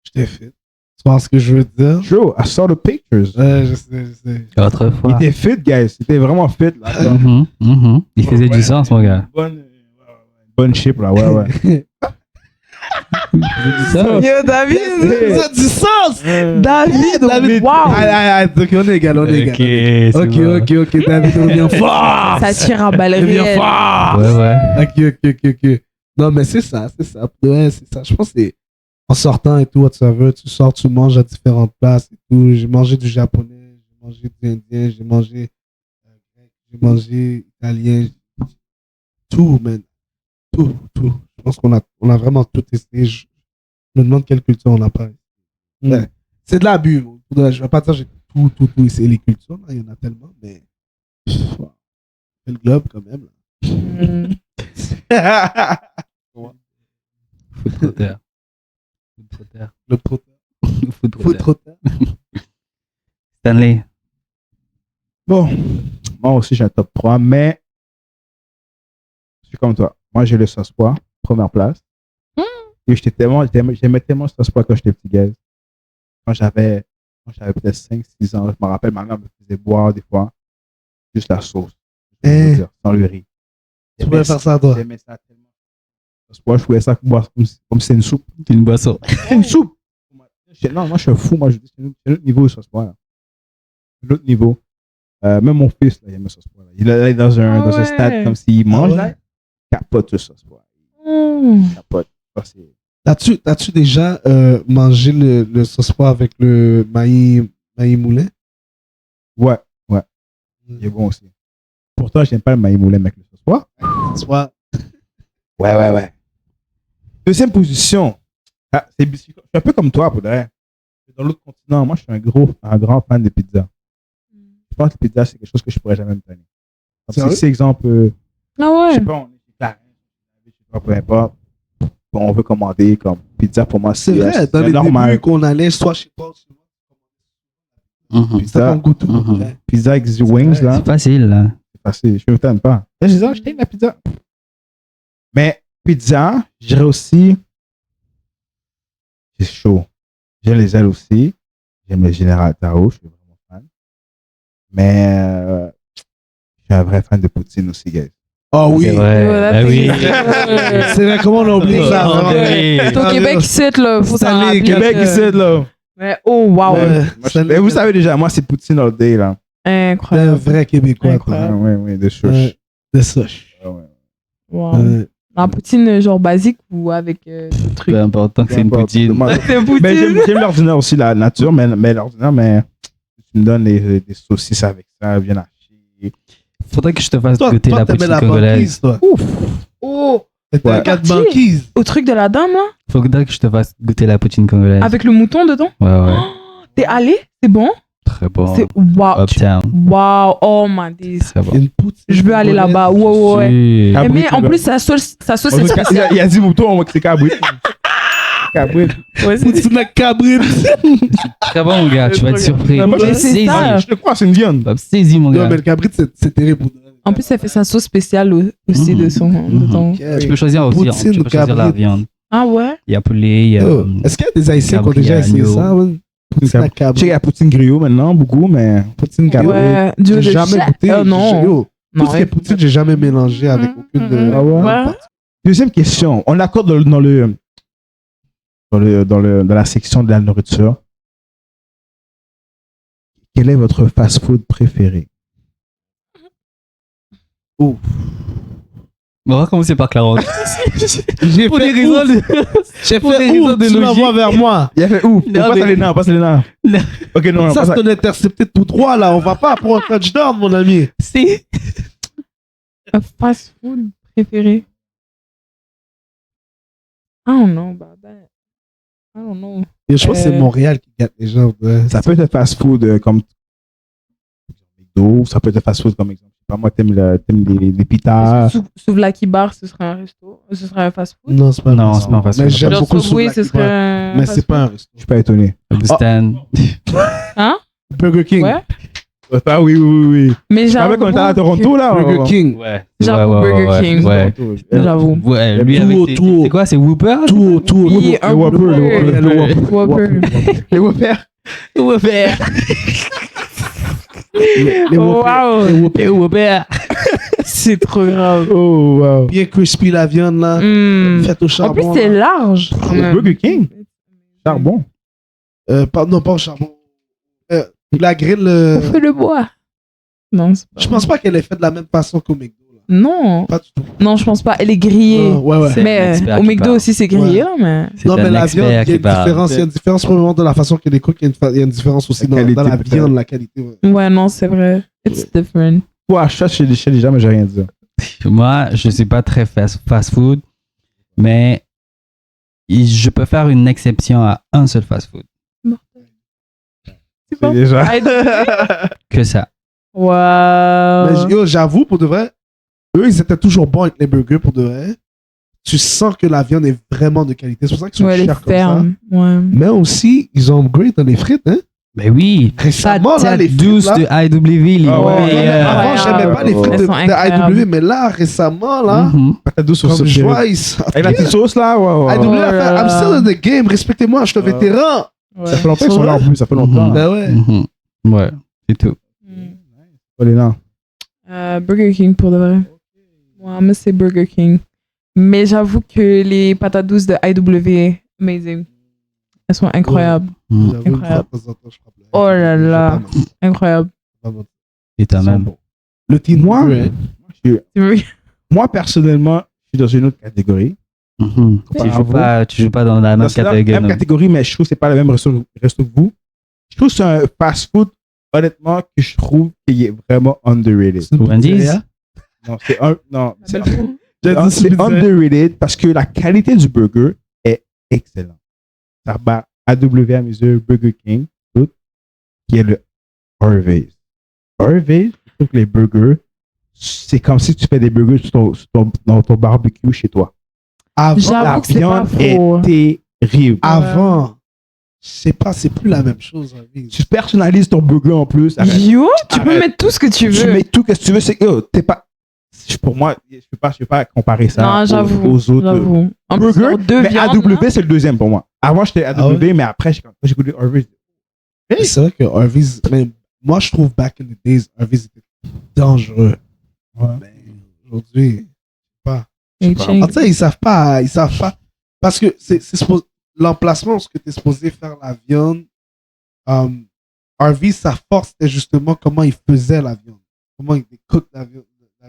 j'étais fit. Tu vois ce que je veux dire? Joe, I saw the pictures. Ouais, je sais. Il Autrefois. était fit, guys. Il était vraiment fit. Là. Il faisait du sens, mon gars. Bonne shape, là. Ouais. Yo, David, Ça a du sens! David, wow! Donc on est égal, Ok, David revient fort! Ça tire à balles Revient réelles. fort! Ouais. Ok. Non, mais c'est ça. Ouais, c'est ça. Je pense que c'est en sortant et tout, whatsoever, tu sors, tu manges à différentes places et tout. J'ai mangé du japonais, j'ai mangé du indien, j'ai mangé italien. Tout, man. Tout. Je pense qu'on a vraiment tout testé. Je me demande quelle culture on n'a pas. Ouais. C'est de l'abus. Je vais pas dire que j'ai tout essayé les cultures. Là. Il y en a tellement, mais. C'est le globe quand même. Là. Foot trotteur. Stanley. Bon, moi aussi j'ai un top 3, mais je suis comme toi. Moi j'ai le sauce pois, première place. Et j'aimais tellement le sauce pois quand j'étais petit, guys. Quand j'avais peut-être 5-6 ans, je me rappelle, ma mère me faisait boire des fois juste la sauce. Sans le riz. Tu pouvais faire ça, toi? J'aimais ça tellement. Je voulais ça comme c'est une soupe. C'est une boisson. C'est une soupe. Non, moi je suis un fou. Moi je dis c'est un autre niveau, le sauce pois. Un autre niveau. Même mon fils, là, il aime le sauce pois. Il est dans un stade comme s'il mange, là, il capote le sauce pois. Capote. As-tu déjà mangé le sauce pois avec le maïs moulin? Ouais. Il est bon aussi. Pourtant, j'aime pas le maïs moulin avec le sauce pois. Ouais. Deuxième position. Je suis un peu comme toi, pour de vrai. Dans l'autre continent, moi, je suis un grand fan de pizza. Je pense que la pizza, c'est quelque chose que je pourrais jamais me tenir. C'est exemple. Je sais pas, on est chez Clarence, je sais pas, peu importe. On veut commander comme pizza pour moi. C'est vrai, dans les débuts qu'on allait soit chez toi, pizza, pizza avec des wings, là. C'est facile, là. C'est facile, je ne t'aime pas. Là, je dis, je t'aime la pizza. Mais pizza, je dirais aussi, c'est chaud. J'aime les ailes aussi. J'aime le Général Tao, je suis vraiment fan. Mais je suis un vrai fan de poutine aussi, guys. Oh oui! C'est vrai. Oui. C'est vrai, comment on a oublié ça? Au Québec, c'est là. Faut s'en rappeler. Québec, c'est là. Mais oh, wow! Mais vous savez déjà, moi, c'est poutine all day, là. Incroyable. Un vrai Québécois. Incroyable. Oui, des souches. Des souches. Wow. En poutine, genre basique ou avec des trucs? Peu important que c'est une poutine. C'est une poutine. Mais j'aime l'ordinaire aussi, la nature, mais l'ordinaire, mais me donnes des saucisses avec ça, bien hachées. Faudrait que je te fasse Toi, goûter la t'aimais poutine congolaise. banquise, toi. Ouf! Oh! T'étais un Ouais. gars de banquise. Au truc de la dame, là, Faudrait que je te fasse goûter la poutine congolaise. avec le mouton dedans. Ouais, ouais. T'es allé? C'est bon? Très bon. C'est waouh. Uptown. Waouh. Oh my days. Très bon. Une poutine Je veux aller congolaise. là-bas. Ouais, ouais. Si. Ah, Mais oui, en là. plus, sa sauce est spéciale. Il a dit mouton, moi, que c'est cabrit. Cabrit. Ouais, c'est Poutine à cabrite. Très bon, mon gars. Tu vas être surpris. Moi, Mais je c'est Saisis. ça. Je le crois, c'est une viande. Hop, saisis, mon Non, gars. mais le cabrit, c'est terrible. En plus, elle fait sa sauce spéciale aussi Mhm. de son. Mhm. De ton... Tu peux choisir aussi. Poutine Tu peux choisir la cabrit. viande. Ah ouais? Il y a poulet, il y a. Est-ce qu'il y a des Haïtiens qui ont déjà essayé Gabriel, ça, man? Poutine à Je sais qu'il y cabrite. a poutine griot maintenant, beaucoup, mais Poutine cabrit. Ouais. Dieu J'ai de jamais chef. goûté. Non. Yo, Non, tout ce qui est poutine, j'ai jamais mélangé avec aucune de. Ah ouais? Ouais. deuxième question. On accorde dans la section de la nourriture. Quel est votre fast-food préféré? Ouf. On va commencer par Clarence. J'ai Pour fait des raisons de. J'ai pour des fait raisons ouf, de tu l'envoies logique. vers moi. Il a fait ouf. Non, Passe mais- les nains, passe les nains. Non. Ok, non, Ça, passe c'est un intercepté tout droit, là. On va pas pour un touchdown, mon ami. Si. Un fast-food préféré. I don't know, Baba. I don't know. Et je pense que c'est Montréal qui gâte les gens. Ouais. Ça peut être un fast-food comme McDo, ça peut être un fast-food comme exemple. Je sais pas moi, t'aimes les pitas. Souvlaki Bar, ce serait un resto. Ce serait un fast-food. Non, c'est pas Non, un c'est pas un fast-food. Mais j'aime Genre beaucoup Subway, ce Souvlaki serait Bar. un Mais c'est fast-food. pas un resto. Je suis pas étonné. Augustin. Hein? Burger King. Ouais. Ah oui. Mais Tu savais j'avoue. qu'on était à Toronto, là? Burger King. Ouais. J'avoue, Burger King. Ouais. J'avoue. Ouais, lui Tout avec autour. c'est quoi, c'est Whooper? Tout. Oui, un Whopper, le Whopper. Whopper. Whopper. Les Whopper. Whooper. Les Whopper. Wow. Whooper. C'est trop grave. Oh, wow. Bien crispy la viande, là. Mm. Faite au En charbon. plus, c'est là. large. quand même. Burger King. Charbon. Non, pas au charbon. La grille, On fait le bois. Non, c'est pas. je pense pas qu'elle est faite de la même façon qu'au McDo. Là. Non. Pas du tout. Non, je pense pas. Elle est grillée. Ouais. C'est un Mais expert au qui McDo parle. aussi, c'est grillé, là, mais. C'est Non, mais un la viande, il y a expert qui une parle. différence. Il y a une différence probablement de la façon qu'elle est cook. Il y a une différence aussi La dans qualité, la peut-être. viande, la qualité. Ouais. Ouais, non, c'est vrai. It's different. Ouais, je suis chez les gens, mais j'ai rien dit. Moi, je suis pas très fast-food, mais je peux faire une exception à un seul fast-food. C'est C'est bon. déjà. Que ça. Wow. Mais yo, j'avoue, pour de vrai, eux, ils étaient toujours bons avec les burgers, pour de vrai. Tu sens que la viande est vraiment de qualité. C'est pour ça qu'ils sont Ouais, elle est chers comme ça. ferme. Ouais. Mais aussi, ils ont upgrade dans les frites, hein. Mais oui. Récemment, là, Patate les frites, douce là. de IW, les Ah ouais. meilleurs. Avant, Ouais, j'aimais pas les frites elles de sont IW, mais là, récemment, là, Mhm. Patate douce au comme sauce. je vois, ils sont... Avec la petite sauce, là. Ouais. IW Oh a fait, là I'm là. still in the game, respectez-moi, je suis un Ouais. vétéran. Ça fait longtemps qu'ils sont là en plus, ça fait longtemps. Mhm. Ben ouais. Mhm. Ouais, c'est tout. Pas les nains. Burger King pour de vrai. Ouais, mais c'est Burger King. Mais j'avoue que les patates douces de IW, amazing. Elles sont incroyables. Mhm. J'avoue, une fois Incroyable. de temps en temps, je frappe le- Oh là là. Je sais Incroyable. pas, moi. Et toi Ils sont même. bons. Le team Moi, burger, hein. Moi, personnellement, je suis dans une autre catégorie. Mhm. Tu joues pas dans la même C'est la même catégorie. catégorie, mais je trouve que c'est pas le même resto que vous. Je trouve que c'est un fast-food, honnêtement, que je trouve qu'il est vraiment underrated. C'est une Wendy's? pizzeria. Non, c'est un. Non, c'est J'ai dit c'est underrated parce que la qualité du burger est excellente. Ça bat AW à mesure Burger King, tout, qui est le Harvey's. Harvey's, je trouve que les burgers, c'est comme si tu fais des burgers dans ton barbecue chez toi. Avant, J'avoue La que c'est pas viande faux. est terrible. avant, je sais pas, c'est plus la même chose. hein, oui. Tu personnalises ton burger en plus. Yo, tu peux Arrête. mettre tout ce que tu Tu veux. mets tout ce que tu veux. C'est que t'es pas. Pour moi, je peux pas comparer ça Non, j'avoue. aux autres J'avoue. En plus, burgers. leurs deux Mais viandes, AW, là. c'est le deuxième pour moi. Avant, j'étais AW, Ah ouais? mais après, j'ai goûté Harvey's. Mais c'est vrai que Harvey's, mais moi je trouve back in the days, Harvey's était dangereux. Ouais. Mais aujourd'hui, je sais pas. They En change. tout cas, ils savent pas. Parce que l'emplacement où tu es supposé faire la viande, Harvey's, sa force était justement comment il faisait la viande. Comment il cook la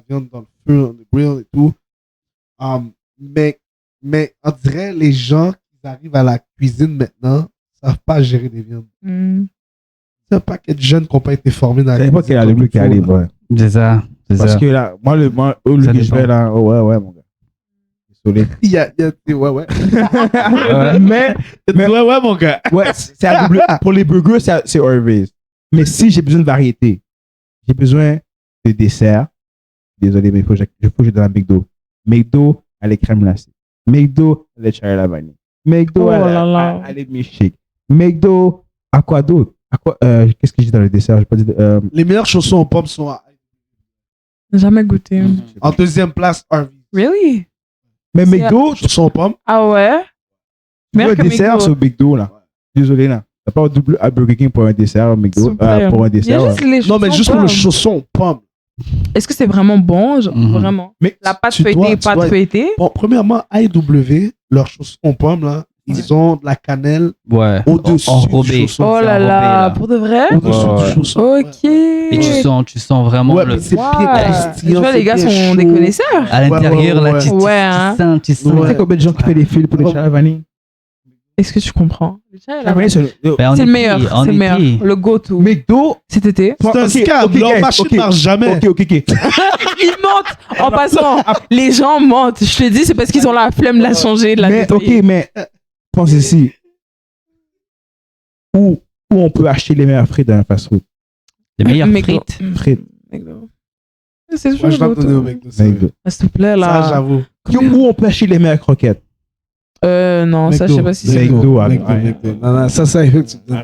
viande dans le feu, dans le grill et tout. Mais on dirait les gens qui arrivent à la cuisine maintenant savent pas gérer des viandes. Mm. C'est un paquet de jeunes qui n'ont pas été formés dans À l'époque, il y a le bleu qui arrive, ouais. C'est ça. Parce que là, moi, le Ça que je vais dépend. là, ouais, mon gars. Désolé. Il y a ouais. mais, Ouais, mon gars. ouais, c'est à double. Pour les burgers, c'est Harvey's. Mais si j'ai besoin de variété, j'ai besoin de dessert. Désolé, mais il faut que je dans la McDo. McDo, elle est crème glacée. McDo, elle est cherry à la vanille. McDo, Oh là là. elle est milkshake. McDo, à quoi d'autre? Qu'est-ce que j'ai dans le dessert? J'ai pas dit. Les meilleurs chaussons aux pommes sont Jamais goûté. en deuxième place, Harvey. Really? Mais C'est McDo, Chaussons aux pommes. Ah ouais? tu veux Meilleur un que dessert McDo. sur McDo, là. Désolé, là. T'as pas un double à Burger King pour un dessert, au McDo, S'il vous plaît. pour un Il y dessert. a juste ouais. les Non, mais chaussons juste pour le pommes. chausson aux pommes. Est-ce que c'est vraiment bon? Genre, Mhm. Vraiment. Mais La pâte tu feuilletée, dois- tu pâte dois- feuilletée. Bon, premièrement, AEW, leurs chaussons aux pommes, là, ils ont de la cannelle Ouais. au-dessus Enrobé. du chausson. Oh là enrobé, là, là. pour de vrai? Au-dessus Ouais. du chausson. Ok. Et tu sens vraiment Ouais, le. mais c'est Wow. bien croustillant. Tu vois, les c'est gars bien sont des chaud. connaisseurs. À l'intérieur, Ouais, là, tu ouais, hein. sens. Tu sais combien de gens qui font des fils pour les cherry à la vanille? Est-ce que tu comprends? Le chai, Cherry à là, la vanille, c'est Ben, on c'est est le meilleur. qui? On C'est le est meilleur. qui? Le go-to. McDo. Cet été. C'est un Ok, scam. ok, Leur guys, machine ok. marche jamais. Ok. Ils mentent. En passant, les gens mentent. Je te dis, c'est parce qu'ils ont la flemme de la changer, de la Mais, nettoyer. ok, mais pense ici. Où on peut acheter les meilleurs frites dans un fast-food? Les meilleures McDo. frites. Frites. McDo. C'est Moi, sûr, je vais me donner au McDo. McDo. McDo. S'il te plaît, Ça, là. j'avoue. Où on peut acheter les meilleures croquettes? Non, ça, je sais pas si c'est. McDo, ouais. McDo. Non, ça, effectivement.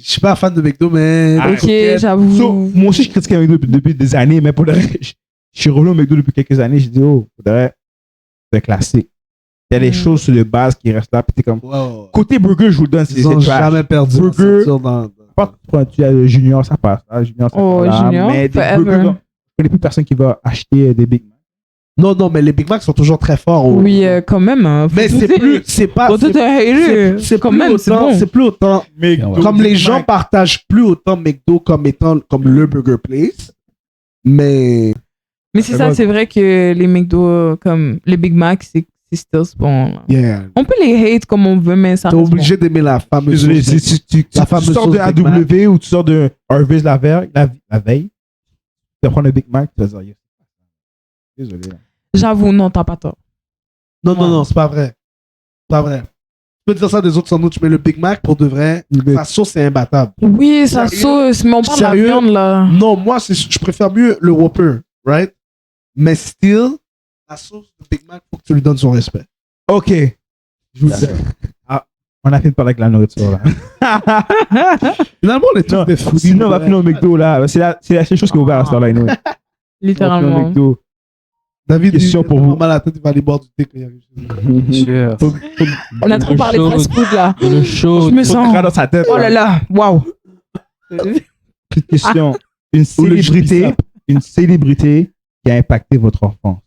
Je suis pas fan de McDo, mais. Ah, Ok, j'avoue. So, moi aussi, je critique McDo depuis des années, mais pour le reste, je suis revenu au McDo depuis quelques années. Je dis, oh, pour le reste, c'est classique. Il y a des choses sur les bases qui restent là. Puis t'es comme, Wow. côté burger, je vous le donne, c'est Ils ont trash. jamais perdu. Burger. la ceinture dans- Pas quand tu as le Junior, ça passe. Là, Junior, ça Oh, passe là, Junior, mais des forever. burgers, je connais plus personne qui va acheter des Big Mac. Non, mais les Big Mac sont toujours très forts. Oui, quand même. hein. Faut Mais c'est douter. plus. C'est pas. Faut tout c'est- hater. c'est Quand plus même, c'est autant- bon. C'est plus autant. McDo, Comme les Big gens Mac. partagent plus autant McDo comme étant comme le burger place. Mais. Mais c'est C'est ça, bon. c'est vrai que les McDo, comme les Big Mac, c'est still bon. là. Yeah. On peut les hate comme on veut, mais ça T'es reste obligé d'aimer la fameuse. Désolé, sauce si tu La tu fameuse sors de sauce Big Mac. AW ou tu sors de Harvey's la veille, tu vas prendre un Big Mac, tu vas dire, yes. Désolé. là. J'avoue, non, t'as pas tort. Non, c'est pas vrai. C'est pas vrai. Tu peux dire ça des autres sandwichs, mais le Big Mac, pour de vrai, sa sauce est imbattable. Oui, ça Sérieux? sauce, mais on parle de la Sérieux? viande, là. Non, moi, je préfère mieux le Whopper, right? Mais still, la sauce de Big Mac, faut que tu lui donnes son respect. Ok. Je vous le dis. Ah, on a fini de parler avec la nourriture là. Finalement, on est tous Non, des fous. sinon, on va finir au McDo là. C'est la seule chose qui est ouverte à ce temps-là. anyway. On va finir au Littéralement. McDo. David, Question il pour a vous. mal à la tête, il va aller boire du thé quand il arrive. Sûr. On a trop Le parlé de chaud. fast-food, là. Le chaud. Je me Faut sens. te dans sa tête. Oh là là, waouh. Petite question. Une Ou le célébrité, jus une célébrité qui a impacté votre enfance.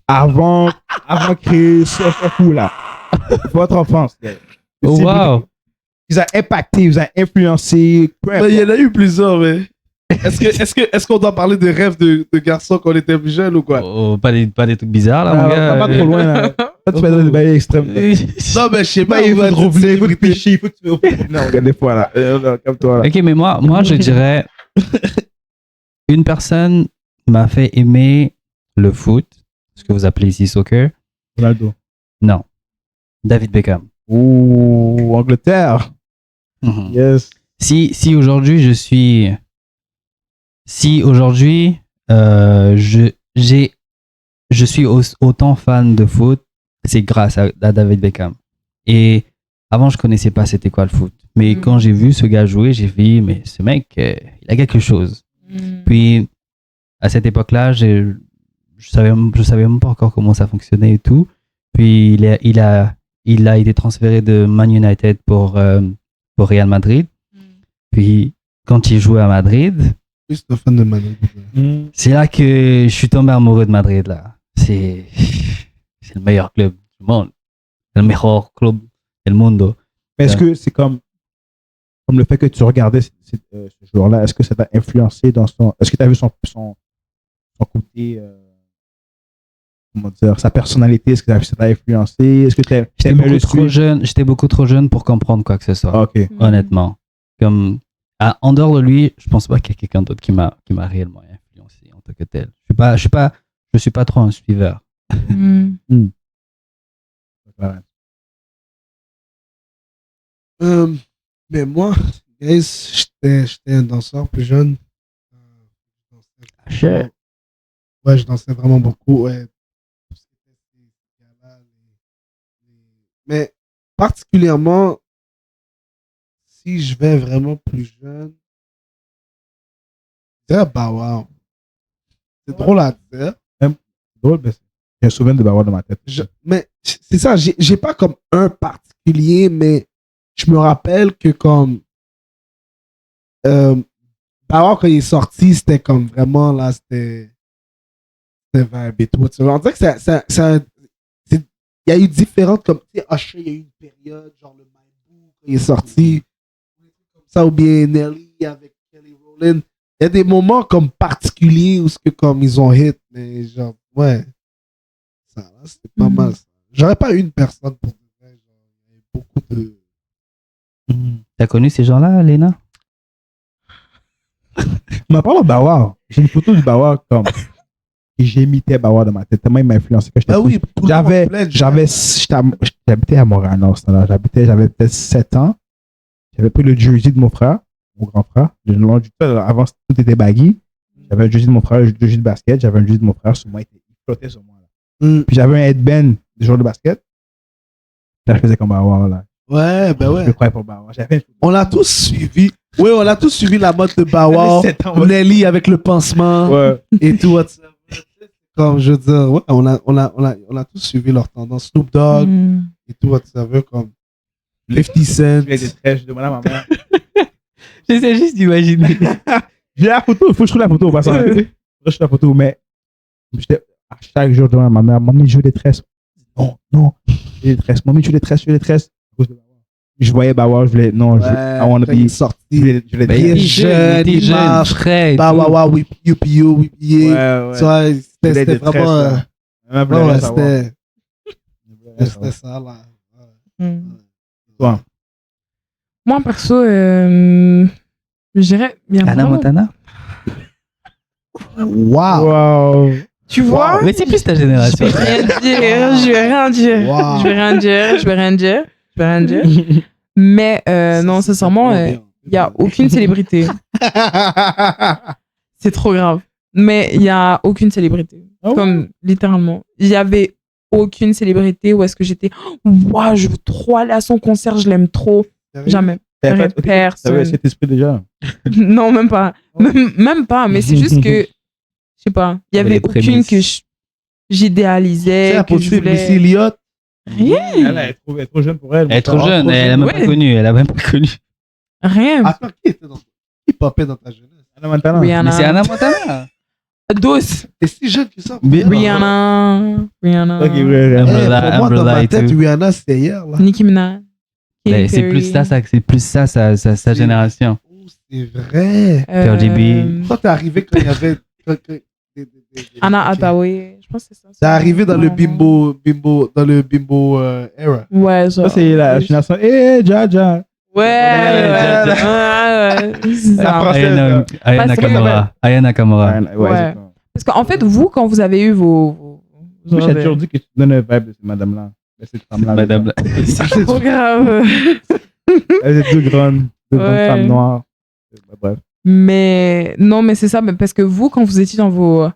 Avant de créer ce fou là. Votre enfance. Une Oh, célébrité wow. qui vous a impacté, vous a influencé. Peu Ben, il y importe. en a eu plusieurs, mais. Est-ce qu'on doit parler de rêves de garçons quand on était plus jeune ou quoi? Oh, pas des trucs bizarres, là, mon Ah, gars. va pas trop loin là. Toi, tu vas dans des bails extrêmes. Non, mais je sais pas, Il faut va te dire revenir, il faut te célébrité. pêcher, il faut que tu me. Non, regarde des fois là. Non, comme toi là. Ok, mais moi, je dirais, une personne m'a fait aimer le foot, ce que vous appelez ici soccer. Ronaldo. Non. David Beckham. Ouh, Angleterre. Mhm. Yes. Si aujourd'hui je suis, je suis autant fan de foot, c'est grâce à David Beckham. Et avant je connaissais pas c'était quoi le foot, mais quand j'ai vu ce gars jouer, j'ai vu mais ce mec il a quelque chose. Puis à cette époque-là, je savais même pas encore comment ça fonctionnait et tout. Puis il a été transféré de Man United pour Real Madrid. Puis quand il jouait à Madrid, Oui, c'est un fan de Manu. c'est là que je suis tombé amoureux de Madrid là. C'est le meilleur club du monde. C'est le meilleur club del mundo. Mais est-ce que c'est comme le fait que tu regardais ce joueur-là, est-ce que ça t'a influencé dans son. Est-ce que tu as vu son côté. Comment dire, sa personnalité, est-ce que ça t'a influencé? Est-ce que tu J'étais beaucoup trop jeune pour comprendre quoi que ce soit. Ok. Honnêtement. Comme, en dehors de lui, je pense pas qu'il y ait quelqu'un d'autre qui m'a réellement influencé en tant que tel. Je suis pas trop un suiveur. Ouais. Mais moi, guys, j'étais un danseur plus jeune. Ouais, je dansais vraiment beaucoup. Ouais. Mais particulièrement, si je vais vraiment plus jeune, je dirais Bow Wow. C'est drôle à dire. Drôle, mais j'ai un souvenir de Bawa dans ma tête. Mais c'est ça, j'ai pas comme un particulier, mais je me rappelle que comme Bow Wow, quand il est sorti, c'était comme vraiment là, c'était vibe et tout. Tu vois. On dirait que il y a eu différentes, comme, tu sais, Usher, il y a eu une période, genre le Malibu, quand il est sorti, comme ça, ou bien Nelly avec Kelly Rowland. Il y a des moments comme particuliers où comme ils ont hit, mais genre, ouais, ça, là, c'était pas mal. Ça. J'aurais pas eu une personne pour dire, genre, il y avait beaucoup de... T'as connu ces gens-là, Léna? Mais parlant de Bawa, j'ai une photo de Bawa comme... Et j'imitais Bawa dans ma tête, tellement il m'a influencé que j'étais oui, j'habitais à Montréal, non, j'avais peut-être 7 ans. J'avais pris le jersey de mon frère, mon grand frère. Avant, tout était baggy. J'avais un jersey de mon frère, un jersey de basket. J'avais un jersey de mon frère sur moi, il flottait sur moi. Puis j'avais un headband de joueur de basket. Là, je faisais comme Bawa, là. Ouais, ben ouais. Je croyais pour Bawa. On l'a tous suivi. Oui, on a tous suivi la mode de Bawa. Nelly avec le pansement. Ouais. Et tout. Comme je veux dire, ouais, on a tous suivi leur tendance. Snoop Dogg et tout, ça veut comme 50 Cent. Je demandais à ma mère. J'essaie juste d'imaginer. J'ai la photo, il faut que je trouve la photo au passage. Il faut que je trouve la photo, mais à chaque jour, je demandais à ma mère, maman, je veux des tresses. Non, j'ai des tresses. Maman, je veux des tresses. Je voyais Bawa, je voulais, non, I wanna be sorti. Je voulais il est jeune, il marche. frais. Bawa, whip, ouais. C'était vraiment. Ouais, c'était ça, là. Toi. Moi, perso, je dirais bien. Anna Montana? Wow. Tu vois? Mais c'est plus ta génération. Je vais rien dire. Wow. Je vais rien dire. Mais non, sincèrement, il n'y a aucune célébrité. C'est trop grave. Mais il n'y a aucune célébrité. Comme littéralement. Il n'y avait aucune célébrité où est-ce que j'étais, waouh, je veux trop aller à son concert, je l'aime trop. Jamais. Personne. T'avais cet esprit déjà? Non, même pas. Même pas, mais c'est juste que, je sais pas, il y avait aucune que j'idéalisais, que je voulais. Missy Elliott. Rien. Elle est trop jeune pour elle. Elle est trop jeune, elle a même pas connu. Elle a même pas connu. Rien. Attends, qui popait dans ta jeunesse? Anna Montana. Rihanna. Mais c'est Anna Montana. Dos. T'es si jeune que ça. Rihanna. Ok, Umbrella, pour moi, dans ma et tête, tout. Rihanna, c'était hier, là. Nicki Minaj. C'est plus ça, sa génération. Oh, c'est vrai. Cardi B. Toi, t'es arrivé quand il y avait... Anna Hathaway. Je pense que c'est ça. T'es arrivé dans le bimbo era. Ouais, Ça, c'est la génération. Jaja. Ouais. Aya Nakamura. Ouais. Parce qu'en fait, vous, quand vous avez eu vos Moi, j'ai toujours dit que tu donnes un vibe de cette madame-là. Cette femme-là. Madame. c'est trop grave. Elle est deux grandes femmes noires. Bref. Mais non, mais c'est ça, mais parce que vous, quand vous étiez dans vos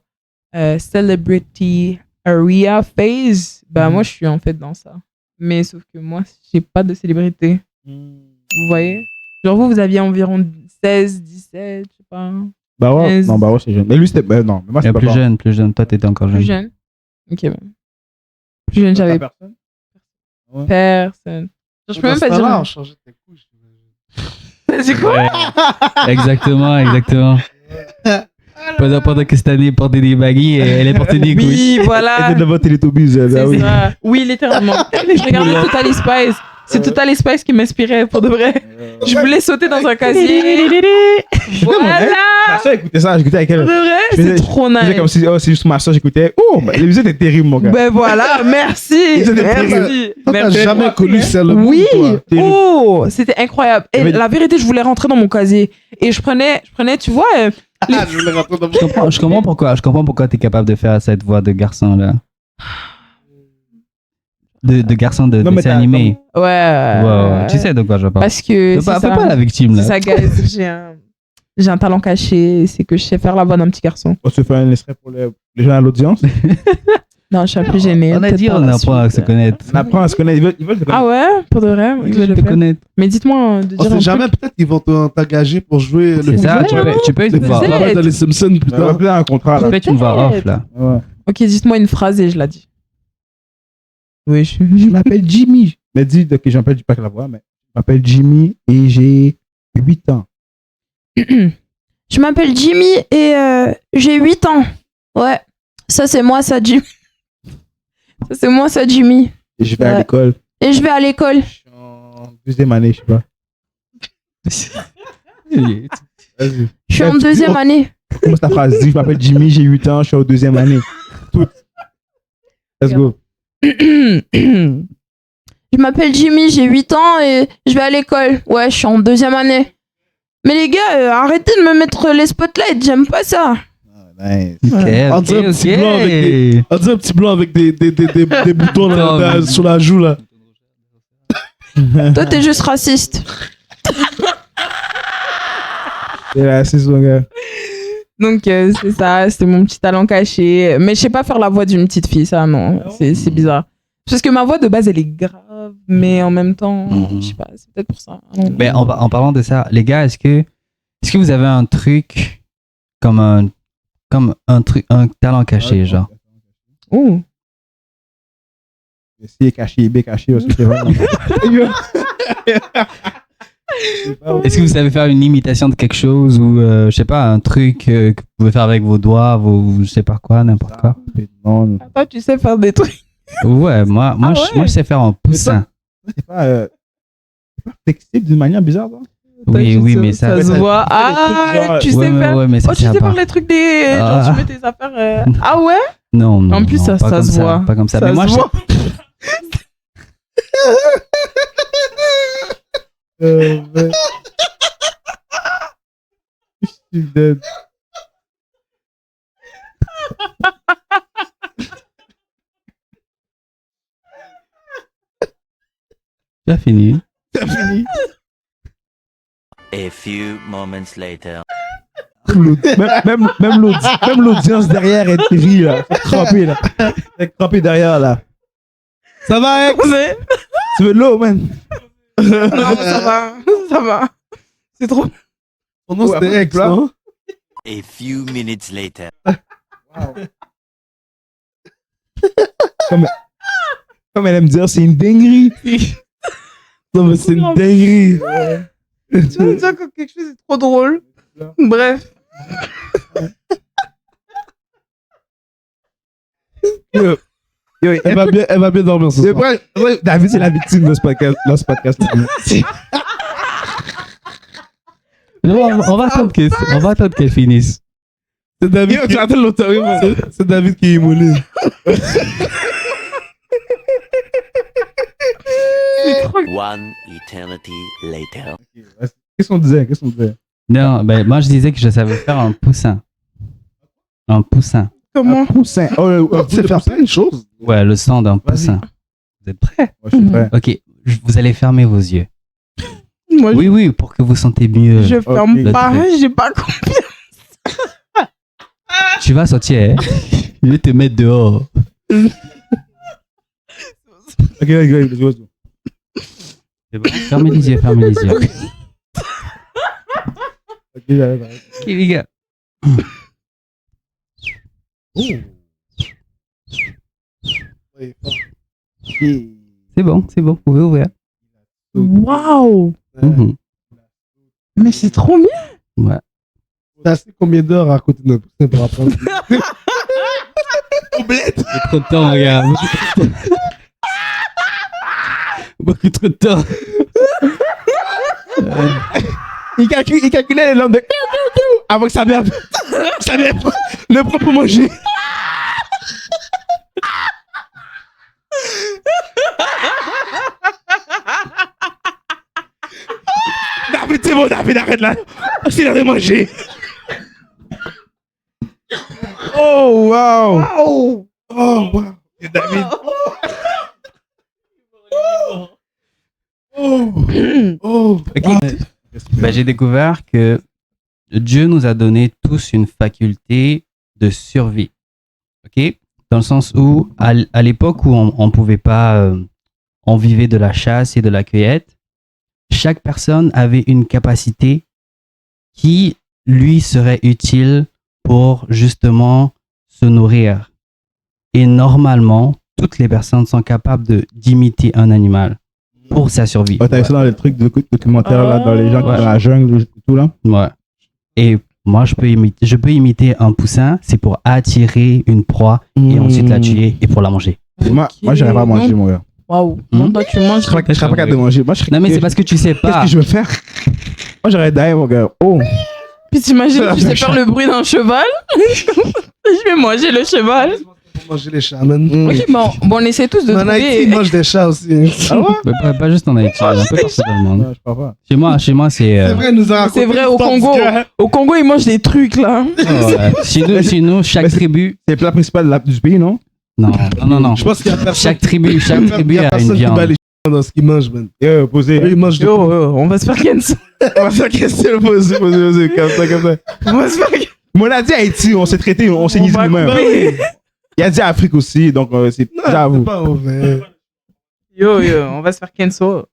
celebrity area phase, bah moi, je suis en fait dans ça. Mais sauf que moi, j'ai pas de célébrité. Vous voyez? Genre vous aviez environ 16, 17, je sais pas. Bah ouais, 15. non, bah ouais, c'est jeune. Mais lui, c'était. Non, mais moi, c'est pas plus jeune. Toi, t'étais encore jeune. Plus jeune? Ok, bon. Plus jeune, j'avais personne. personne. Genre, je peux même pas dire. On changeait tes couches. C'est quoi? Ouais. Exactement. Pendant que cette année portait des baguilles, elle est portée des couches. Oui, voilà. Elle était devant Télétobies. C'est ça. Oui, littéralement. Je regardais Totally Spice. C'est Total Spice qui m'inspirait pour de vrai. Je voulais sauter dans un casier. Voilà. Ma soeur écoutait ça, j'écoutais avec Pour elle. de vrai, Je faisais- c'est trop Je faisais comme nice. si c'est juste ma soeur, j'écoutais. Oh, les musiques étaient terribles, mon gars. Ben voilà, merci. C'était Merci. Toi, t'as Merci. jamais connu celle Oui. toi. Oh, c'était incroyable. Et Mais- la vérité, je voulais rentrer dans mon casier. Et je prenais, tu vois, Ah, je voulais rentrer dans mon... Je comprends pourquoi tu es capable de faire cette voix de garçon là. De garçon de Non, mais dessin t'as- animé. ouais. Tu sais de quoi je parle. Parce que Fais c'est pas la victime c'est là. ça, guys. J'ai un talent caché. C'est que je sais faire la voix d'un petit garçon. On se fait un extrait pour les gens à l'audience. Non, je suis un peu gênée. On a peut-être dit par on la apprend à se suite. connaître. On apprend à se connaître. Ils veulent se connaître. Ah ouais, pour de vrai. Ils je veulent le te fais. connaître. Mais dites-moi de On dire sait un jamais, truc. peut-être qu'ils vont t'engager pour jouer le C'est ça, tu peux une voix Peut-être. off. va dans les Simpsons plus On va tard. appeler un contrat, Tu là. peux être une voix off là. Ouais. Ok, dites-moi une phrase et je la dis. Oui, Je m'appelle Jimmy. Mais dis que je m'appelle pas que la voix, mais je m'appelle Jimmy et j'ai 8 ans. Je m'appelle Jimmy et j'ai 8 ans. Ouais, ça c'est moi, ça, Jimmy. Ça c'est moi, ça, Jimmy. Et je vais à Ouais. l'école. Et je vais à l'école. Je suis en deuxième année, je sais pas. Vas-y. Je suis en tu dis- deuxième année. Commence ta phrase. Dis, je m'appelle Jimmy, j'ai 8 ans, je suis en deuxième année. Tout. Let's go. Je m'appelle Jimmy, j'ai 8 ans et je vais à l'école. Ouais, je suis en deuxième année. Mais les gars, arrêtez de me mettre les spotlights, j'aime pas ça. Nice. Ok, On dirait un petit blanc avec des- On dirait un petit blanc avec des boutons là, sur la joue là. Toi, t'es juste raciste. C'est là, c'est son gars. Donc, c'est ça, c'était mon petit talent caché. Mais je sais pas faire la voix d'une petite fille, ça, non. C'est bizarre. Parce que ma voix de base, elle est grave, mais en même temps, je sais pas, c'est peut-être pour ça. Alors, Mais en parlant de ça, les gars, est-ce que vous avez un truc comme un talent caché, genre? Ouh. Si est caché, B caché aussi, c'est vrai. Est-ce que vous savez faire une imitation de quelque chose ou, je sais pas, un truc que vous pouvez faire avec vos doigts, je sais pas quoi, n'importe quoi? Non, Toi, tu sais faire des trucs. Ouais, moi, Ah je sais faire un poussin. c'est pas flexible d'une manière bizarre, toi. Oui, mais Ça se voit. Ah, tu sais ouais, faire. ouais, mais ça Oh, tu tient sais pas. faire les trucs des. Genre, Ah. tu mets tes affaires. Ah ouais? Non, non. En plus, non, ça pas comme se voit. Pas comme ça. Ça Mais moi, se je sais- voit. Ouais. Je suis dead. J'ai fini. C'est fini. A few moments later. Même l'audience derrière est rit, là. C'est crampé, là. C'est crampé derrière, là. Ça va, Ex? Tu veux de l'eau, man? Non, ça va. Ça va. C'est trop. Son nom Ouais, c'était après, Ex, là. non? A few minutes later. Comme elle aime dire, c'est une dinguerie. Non, mais c'est une dinguerie. Tu vas me dire que quelque chose est trop drôle. Bref. Yo, Elle va bien dormir ce c'est soir. vrai, David, c'est la victime de ce podcast. Non, on va attendre qu'elle finisse. C'est David Yo, qui... tu attends l'auteur, C'est David qui est immolé. One eternity later. Qu'est-ce qu'on disait? Non, ben, moi, je disais que je savais faire un poussin. Un poussin. Comment? Poussin. Tu sais faire plein de choses. Ouais, le son d'un poussin. Vous êtes prêts? Moi, je suis prêt. Ok, vous allez fermer vos yeux. Moi, Oui, oui, pour que vous sentez mieux. je ferme Ok. pas. J'ai pas compris. Tu vas sortir, hein? Je vais te mettre dehors. Ok, let's go. C'est bon? Fermez les yeux, fermez les yeux. Ok, j'arrive. Ok, les gars. C'est bon, vous pouvez ouvrir. Waouh! Mhm. Mais c'est trop bien! Ouais. T'as resté combien d'heures à côté de notre poussin pour apprendre? C'est trop de temps, regarde. Beaucoup trop de temps. Il calculait les nombres de avant que sa mère le prend pour manger. David, c'est bon, David, arrête là. C'est l'heure de manger. Oh, wow. Oh, wow. Et David. Ben, j'ai découvert que Dieu nous a donné tous une faculté de survie. OK? Dans le sens où, à l'époque où on pouvait pas, on vivait de la chasse et de la cueillette, chaque personne avait une capacité qui lui serait utile pour justement se nourrir. Et normalement, toutes les personnes sont capables d'imiter un animal pour sa survie. Oh, t'as vu ça dans les trucs de documentaires, là, dans les gens qui sont dans la jungle et tout, là? Ouais. Et moi, je peux imiter un poussin, c'est pour attirer une proie et ensuite la tuer et pour la manger. Moi, j'aurais pas à manger, mon gars. Waouh. Non, toi, tu manges. Je serais pas capable de manger. Moi, je serais... Non, mais c'est parce que tu sais pas. Qu'est-ce que je veux faire? Moi, j'aurais die, mon gars. Oh! Puis t'imagines, tu sais faire le bruit d'un cheval? Je vais manger le cheval. Pour manger les chats, man. Ok, bon, on essaie tous de En Haïti, trouver. ils mangent des chats aussi. Ah ouais? Pas juste en Haïti, un peu partout dans le monde. Non, je crois pas. Chez moi, c'est. C'est vrai, nous a raconté C'est vrai, au l'histoire du Congo. gars. Au Congo, ils mangent des trucs là. Chez nous, chaque Mais c'est- tribu. C'est le plat principal du pays, non? Non. Je pense qu'il y a personne. Chaque tribu il y a une personne qui bat viande. les chats dans ce qu'ils mangent, man. Posez. Eux, ils mangent de Yo, on va se faire Kenzo. On va faire question, posez, comme ça. On va se faire. Mais on a dit Haïti, on s'est traité, on s'est niaisé nous-mêmes. Il y a dit Afrique aussi, donc c'est Non, j'avoue. c'est pas mauvais. Yo, on va se faire Kenzo.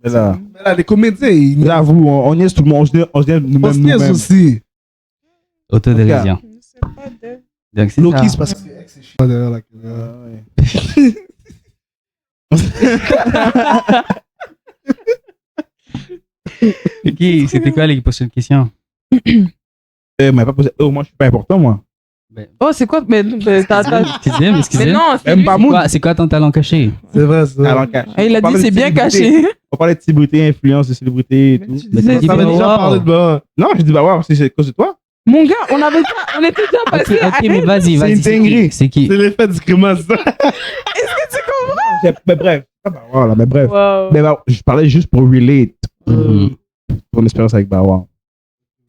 Mais là, Mais là, les comédiens, ils j'avoue, on niaise tout le monde, on se niaise on nous-mêmes. se niaise aussi. Autodérision. Donc, c'est Loki, c'est ça. parce que c'est chiant derrière la caméra. Ok, c'était quoi les prochaines questions? Mais pas posé. Oh, moi, je suis pas important, moi. Oh, c'est quoi? Mais t'as. Excusez-moi. Mais non, c'est Même lui. pas moi. C'est quoi ton talent caché? C'est vrai, c'est vrai. Alors, caché. Ah, il a On parlait dit c'est de bien célébrité. caché. On parlait de célébrité, influence de célébrité et tout. Mais t'as dit On avait déjà wow. parlé de bah. Non, je dis bah ouais, c'est à cause de toi. Mon gars, on était déjà passé. Ok, mais vas-y. C'est une C'est dinguerie. qui? C'est qui? C'est l'effet du grimace. Mais bref. Ah bah voilà, mais bref. Wow. Mais bah, je parlais juste pour relate Mhm. ton expérience avec Bawa.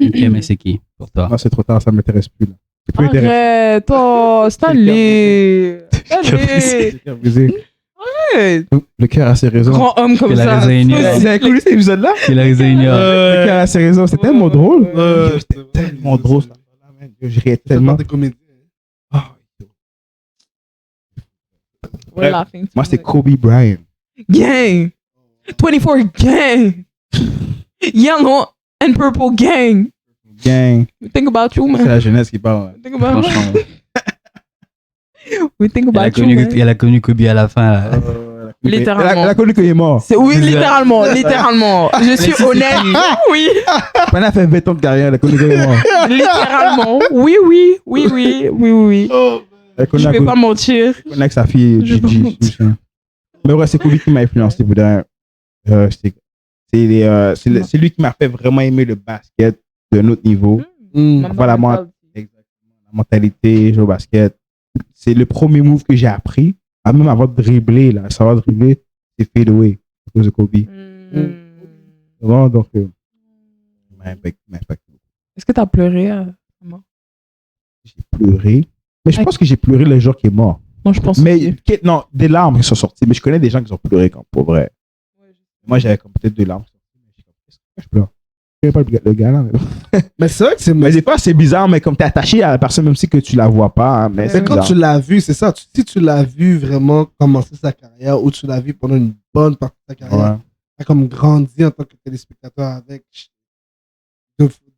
Ok, mais c'est qui pour toi? Non, c'est trop tard, ça m'intéresse plus. Là. C'est plus intéressant. Arrête, oh, Stanley. Stanley. Arrête. Le cœur a ses raisons. Grand homme comme Que la ça. raison ignore. Vous avez connu cet épisode-là? C'est la raison ignore. Le cœur a ses raisons. C'était tellement drôle. Ouais, C'était tellement drôle. Ça. Je riais Tellement tellement. des comédiens. Ah, We're laughing too moi, c'était much. Kobe Bryant. Gang. 24 gang. Yellow and purple gang. Gang. We think about you, C'est man. la jeunesse qui parle. We think about Franchement. We think Elle a about you, connu, man. elle a connu Kobe à la fin. là. Littéralement. Elle a connu qu'il est mort. Oui, littéralement, littéralement. Je suis honnête. Oui, Elle a fait 20 ans de carrière. Elle a connu qu'il est mort. littéralement. Oui. Elle a connu Je vais avec- pas mentir. elle a connu avec sa fille, Je Gigi. pense. tout ça. Mais ouais, c'est Kobe qui m'a influencé. Pour dire, c'est lui qui m'a fait vraiment aimer le basket d'un autre niveau. Voilà, moi. Exactement. La mentalité, jouer au basket. C'est le premier move que j'ai appris. Même avant de dribbler, là, savoir dribbler, c'est fade away à cause de Kobe. Vraiment, donc, il m'a impacté. Est-ce que t'as pleuré? J'ai pleuré. Mais je pense que j'ai pleuré le jour qui est mort. Non, je pense. Mais non, des larmes qui sont sorties. Mais je connais des gens qui ont pleuré quand pour vrai. Moi, j'avais comme peut-être 2 larmes. Je pleure. Je connais pas le gars là. Mais c'est vrai que c'est. Mais des fois, c'est bizarre, mais comme t'es attaché à la personne, même si que tu la vois pas. Hein, mais c'est Mais quand bizarre. tu l'as vu, c'est ça. Si tu l'as vu vraiment commencer sa carrière ou tu l'as vu pendant une bonne partie de sa carrière, Ouais. tu as comme grandi en tant que téléspectateur avec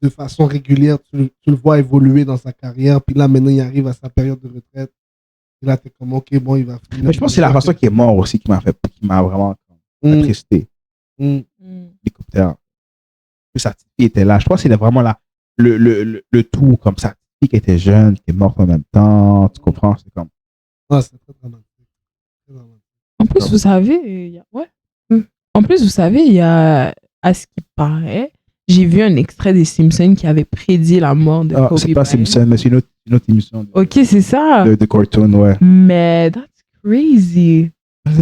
de façon régulière, tu le vois évoluer dans sa carrière. Puis là, maintenant, il arrive à sa période de retraite. Et là, tu es comme, OK, bon, il va finir. Mais je pense que c'est la façon qu'il est mort aussi qui m'a vraiment attristé. L'hélicoptère. Sa petite fille était là. Je pense qu'il est vraiment là. Le tout, comme sa petite fille qui était jeune, qui est morte en même temps. Tu comprends? C'est comme. Ah, c'est très dramatique. Très dramatique. En plus, vous savez, ouais. En plus, vous savez, il y a, à ce qui paraît, j'ai vu un extrait des Simpsons qui avait prédit la mort de Kobe C'est pas Bryant. Simpson, mais c'est une autre émission Ok, c'est ça. de cartoon, ouais. Mais that's crazy.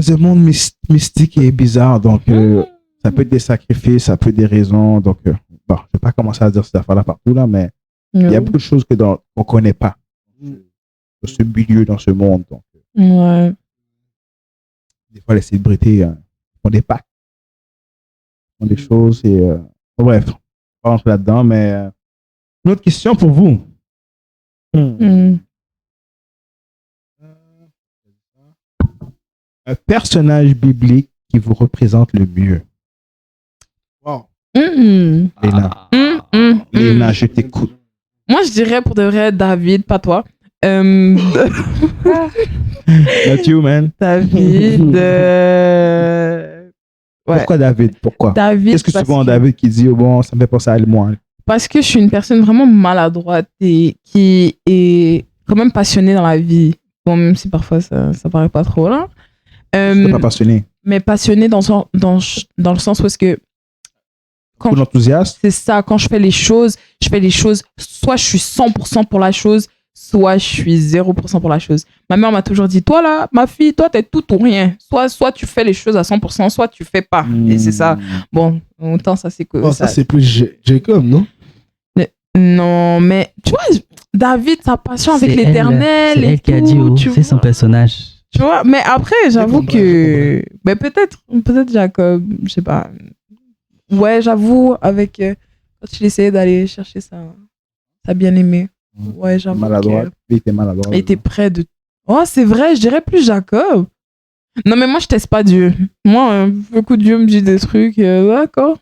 C'est un monde mystique et bizarre, donc ça peut être des sacrifices, ça peut être des raisons. Donc, bon, je vais pas commencer à dire cette affaire-là partout, là, mais il y a beaucoup de choses qu'on connaît pas dans ce milieu, dans ce monde. Donc, Ouais. des fois, les célébrités font des pactes, font des choses et bref, on va pas rentrer là-dedans, mais une autre question pour vous. Mm. Un personnage biblique qui vous représente le mieux. Wow. Mm. Léna, Léna, je t'écoute. Moi, je dirais pour de vrai David, pas toi. Not you, man. David. Ouais. Pourquoi David? Pourquoi? David. Qu'est-ce que tu parce vois en David qui dit, oh bon, ça me fait penser à moi? Parce que je suis une personne vraiment maladroite et qui est quand même passionnée dans la vie. Bon, même si parfois ça paraît pas trop là. Je suis pas passionné. Mais passionnée dans le sens où est-ce que Beaucoup d'enthousiasme. c'est ça, quand je fais les choses, soit je suis 100% pour la chose, soit je suis 0% pour la chose. Ma mère m'a toujours dit, toi là, ma fille, toi t'es tout ou rien. Soit tu fais les choses à 100%, soit tu fais pas. Et c'est ça. Bon, autant ça c'est que... Oh, ça, c'est plus Jacob, non? Non, mais tu vois, David, sa passion avec l'éternel C'est et elle qui a dit, tout, tu c'est son vois. personnage. Tu vois, mais après, j'avoue Répondra, que... Ben, peut-être Jacob, je sais pas. Ouais, j'avoue, avec... quand il essayait d'aller chercher sa bien-aimée. Ouais, j'avoue Maladroit. Il était maladroit. qu'il était près de... Oh, c'est vrai, je dirais plus Jacob. Non, mais moi, je teste pas Dieu. Moi, beaucoup de Dieu me dit des trucs, d'accord.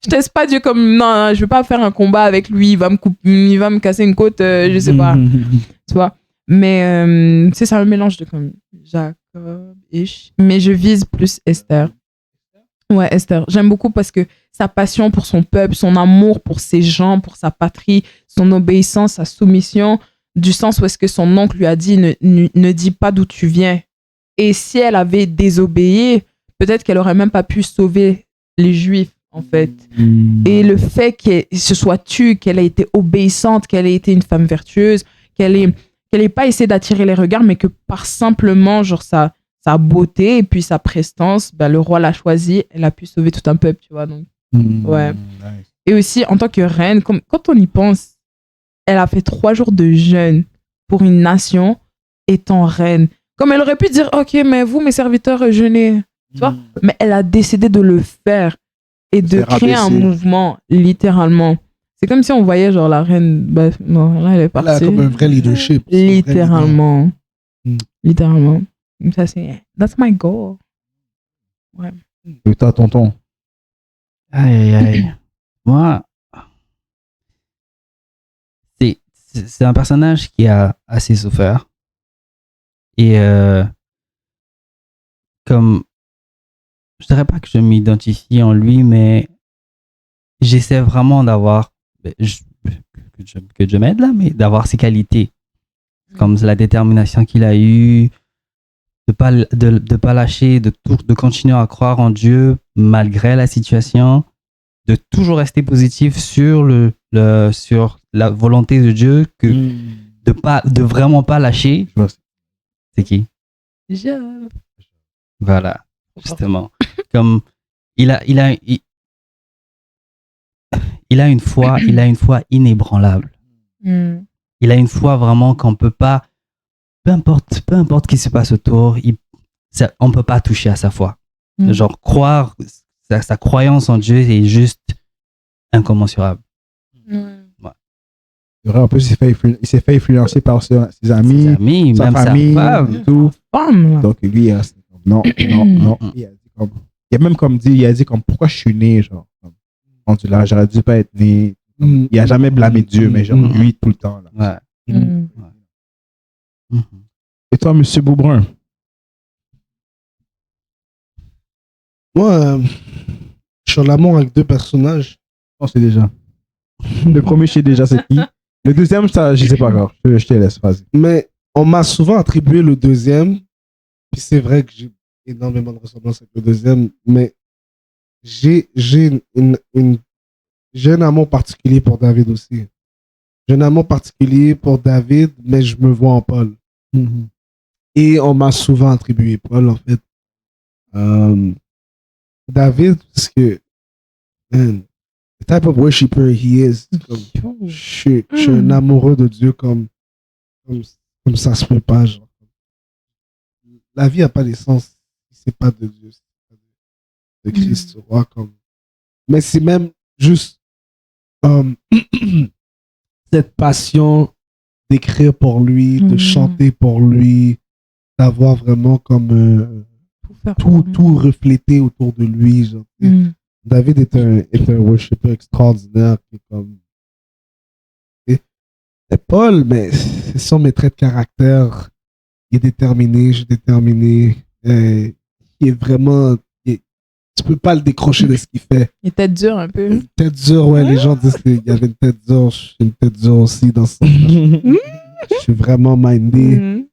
Je teste pas Dieu comme... Non, je veux pas faire un combat avec lui, il va me casser une côte, je sais pas. Tu vois. Mais c'est ça, un mélange de comme Jacob-ish. Mais je vise plus Esther. Ouais, Esther. J'aime beaucoup parce que sa passion pour son peuple, son amour pour ses gens, pour sa patrie, son obéissance, sa soumission, du sens où est-ce que son oncle lui a dit ne dis pas d'où tu viens. Et si elle avait désobéi, peut-être qu'elle aurait même pas pu sauver les Juifs, en fait. Et le fait qu'elle se soit tue, qu'elle ait été obéissante, qu'elle ait été une femme vertueuse, qu'elle ait pas essayé d'attirer les regards, mais que par simplement, genre, sa beauté et puis sa prestance, ben, le roi l'a choisie, elle a pu sauver tout un peuple, tu vois. Donc, ouais. Nice. Et aussi, en tant que reine, quand on y pense, elle a fait 3 jours de jeûne pour une nation étant reine. Comme elle aurait pu dire, ok, mais vous, mes serviteurs, jeûnez. Tu vois? Mais elle a décidé de le faire et de C'est créer un rabaissé. mouvement, littéralement. C'est comme si on voyait, genre, la reine, bah, non, là, elle est Elle a partie. comme un vrai leadership. C'est un vrai Littéralement. Mm. Littéralement. Ça, c'est... That's my goal. Ouais. Et toi, tonton? Aïe, aïe, aïe. Moi, c'est un personnage qui a assez souffert. Et comme, je dirais pas que je m'identifie en lui, mais j'essaie vraiment d'avoir, que je m'aide là, mais d'avoir ses qualités. Comme la détermination qu'il a eue, de pas lâcher, de continuer à croire en Dieu malgré la situation, de toujours rester positif sur sur la volonté de Dieu, que de vraiment pas lâcher. Je vois. C'est qui? Voilà, justement. Comme il a une foi inébranlable. Mm. Il a une foi vraiment qu'on peut pas, peu importe ce qui se passe autour, on peut pas toucher à sa foi. Mm. Genre croire, sa croyance en Dieu est juste incommensurable. Mm. C'est vrai, en plus, il s'est fait influencer par ses amis, Ses amis, sa même famille, sa femme. et tout. Femme, là. Donc lui, non. Il a dit comme pourquoi je suis né, genre. Rendu là, j'aurais dû pas être né. Mm. Il a jamais blâmé Dieu, mais genre lui tout le temps. Là. Ouais. Mm. Mhm. Et toi, Monsieur Beaubrun? Moi, je suis en amour avec 2 personnages. On sait déjà. Le premier, je sais déjà c'est qui. Le deuxième, ça, je sais pas encore. Je te laisse, vas-y. Mais on m'a souvent attribué le deuxième. Puis c'est vrai que énormément de ressemblances avec le deuxième, mais j'ai un amour particulier pour David aussi. J'ai un amour particulier pour David, mais je me vois en Paul. Et on m'a souvent attribué Paul, en fait. David, parce que, man, the type of worshiper he is, je suis un amoureux de Dieu comme ça se peut pas, genre. La vie n'a pas d'essence si c'est pas de Dieu, si c'est pas de Christ, tu vois, comme. Mais c'est même juste cette passion d'écrire pour lui, de chanter pour lui, d'avoir vraiment comme tout reflété autour de lui. Genre. David est un worshipper extraordinaire qui est comme. C'est Paul, mais ce sont mes traits de caractère. Il est déterminé, je suis déterminé. Il est vraiment. Tu peux pas le décrocher de ce qu'il fait. Il est tête dure un peu. Tête dure, ouais. Les gens disent qu'il y avait une tête dure. J'ai une tête dure aussi dans ce sens. Je suis vraiment mindé.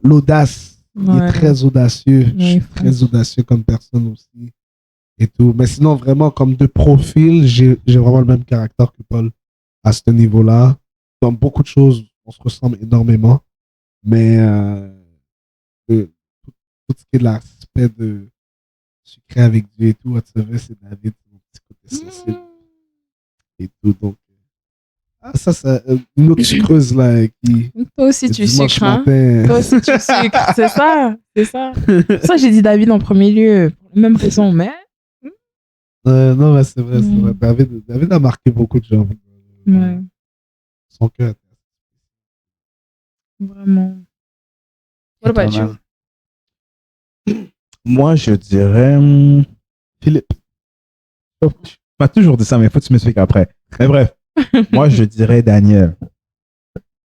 L'audace. Il est très audacieux. Je suis très audacieux comme personne aussi. Et tout. Mais sinon, vraiment, comme de profil, j'ai vraiment le même caractère que Paul à ce niveau-là. Dans beaucoup de choses, on se ressemble énormément. Mais tout ce qui est de l'aspect de sucré avec Dieu et tout, whatever, c'est David, mon petit côté sensible. Et tout, donc. Ça, c'est une autre sucreuse, là, qui. Toi aussi, tu sucres, hein? Toi aussi, tu sucres. C'est ça. Ça, j'ai dit David en premier lieu, pour la même raison, mais. Non, mais c'est vrai, c'est vrai. David a marqué beaucoup de gens. Ouais. Son cœur. Vraiment. What about you? Moi, je dirais Philippe. Oh, tu m'as toujours dit ça, mais il faut que tu m'expliques après. Mais bref, moi, je dirais Daniel.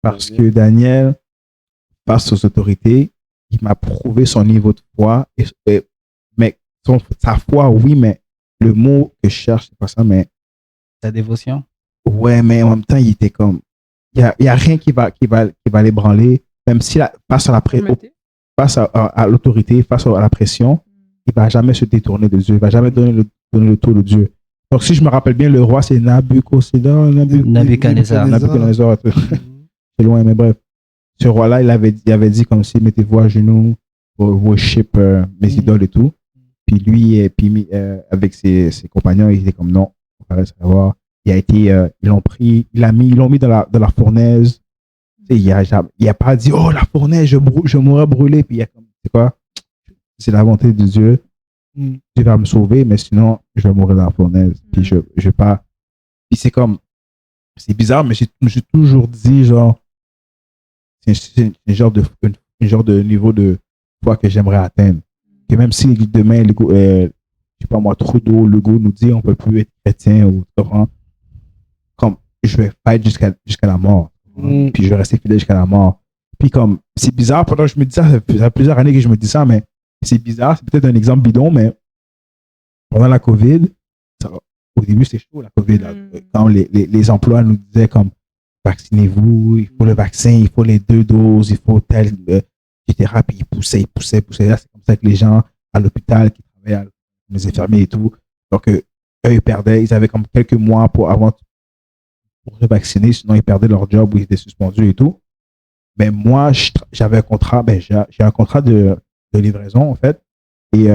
Parce que Daniel, face aux autorités, il m'a prouvé son niveau de foi. Mais sa foi, oui, mais le mot que je cherche, c'est pas ça, mais. Ta dévotion? Ouais, mais en même temps, il était comme. Il n'y a rien qui va l'ébranler, même si face à l'autorité, face à la pression, il ne va jamais se détourner de Dieu, il ne va jamais donner le tour de Dieu. Donc, si je me rappelle bien, le roi, c'est Nabuchodonosor. C'est loin, mais bref. Ce roi-là, il avait dit comme si, mettez-vous à genoux pour worship mes idoles et tout. Puis lui, avec ses compagnons, il était comme non, on va savoir. Ils l'ont mis dans la fournaise. Il a pas dit, oh, la fournaise, je mourrai brûlé. Puis il y a comme, c'est quoi? C'est la volonté de Dieu. Dieu va me sauver, mais sinon, je vais mourir dans la fournaise. Puis je vais pas. Puis c'est comme, c'est bizarre, mais j'ai toujours dit, genre, c'est un genre de niveau de foi que j'aimerais atteindre. Que même si demain, je sais pas moi, Trudeau, Legault nous dit, on peut plus être chrétien ou comme je vais fight jusqu'à la mort. Puis je vais rester fidèle jusqu'à la mort. Puis comme, c'est bizarre, pendant que je me dis ça, ça fait plusieurs années que je me dis ça, mais c'est bizarre, c'est peut-être un exemple bidon, mais pendant la COVID, au début c'était chaud la COVID, là, quand les emplois nous disaient comme, vaccinez-vous, il faut le vaccin, il faut les 2 doses, il faut tel, etc. Puis ils poussaient. Là, c'est comme ça que les gens à l'hôpital qui travaillaient, les infirmiers et tout, donc eux, ils perdaient, ils avaient comme quelques mois pour se vacciner, sinon ils perdaient leur job ou ils étaient suspendus et tout. Mais moi, j'avais un contrat, j'ai un contrat de livraison, en fait. Et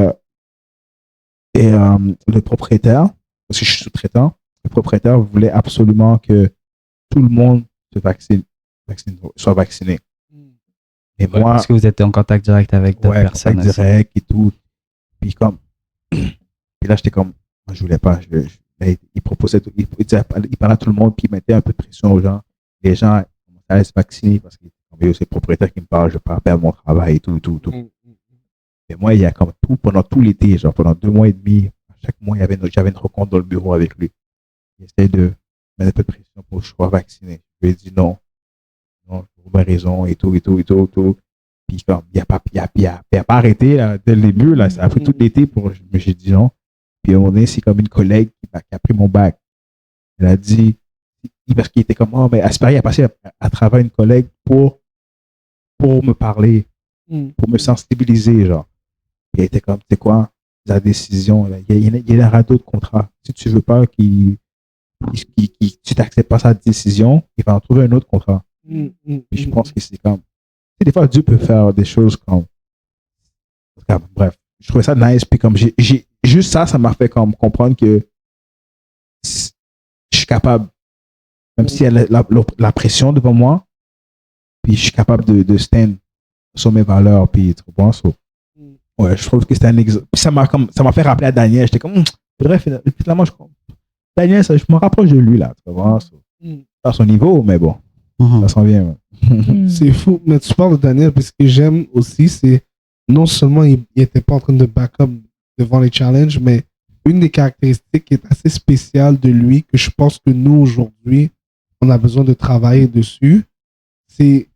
le propriétaire, parce que je suis sous-traitant, le propriétaire voulait absolument que tout le monde soit vacciné. Et moi, parce que vous êtes en contact direct avec d'autres personnes. Contact direct et tout. Puis là, j'étais comme, moi, je voulais pas. Il proposait tout, il parlait à tout le monde, puis il mettait un peu de pression aux gens. Les gens commençaient à se vacciner parce que c'est le propriétaire qui me parle, je ne vais pas perdre mon travail et tout. Mais moi, il y a comme pendant tout l'été, genre pendant 2 mois et demi, chaque mois, j'avais une rencontre dans le bureau avec lui. Il essayait de mettre un peu de pression pour que je sois vacciné. Je lui ai dit non, pour mes raisons et tout. Puis comme, il n'a pas arrêté là, dès le début, là, ça a pris tout l'été pour. J'ai dit non. Puis à un moment donné, c'est comme une collègue qui a pris mon bac. Elle a dit, parce qu'il était comme, oh, mais Asperi a passé à travers une collègue pour me parler. pour me sensibiliser, genre. Puis il était comme, tu sais quoi, la décision, il y aura d'autres contrats. Si tu veux pas tu t'acceptes pas sa décision, il va en trouver un autre contrat. Puis je pense que c'est comme, tu sais, des fois, Dieu peut faire des choses comme, bref, je trouvais ça nice. Puis comme, juste ça m'a fait comme comprendre que je suis capable, même s'il y a la pression devant moi, puis je suis capable de stand sur mes valeurs, puis tu comprends, ouais, je trouve que c'était un exemple. Ça m'a fait rappeler à Daniel. J'étais comme, bref, finalement, Daniel, je me rapproche de lui, là, tu vois, à son niveau, mais bon, ça s'en vient. C'est fou, mais tu parles de Daniel, parce que j'aime aussi, c'est non seulement il était pas en train de back up devant les challenges, mais une des caractéristiques qui est assez spéciale de lui, que je pense que nous, aujourd'hui, on a besoin de travailler dessus, c'est,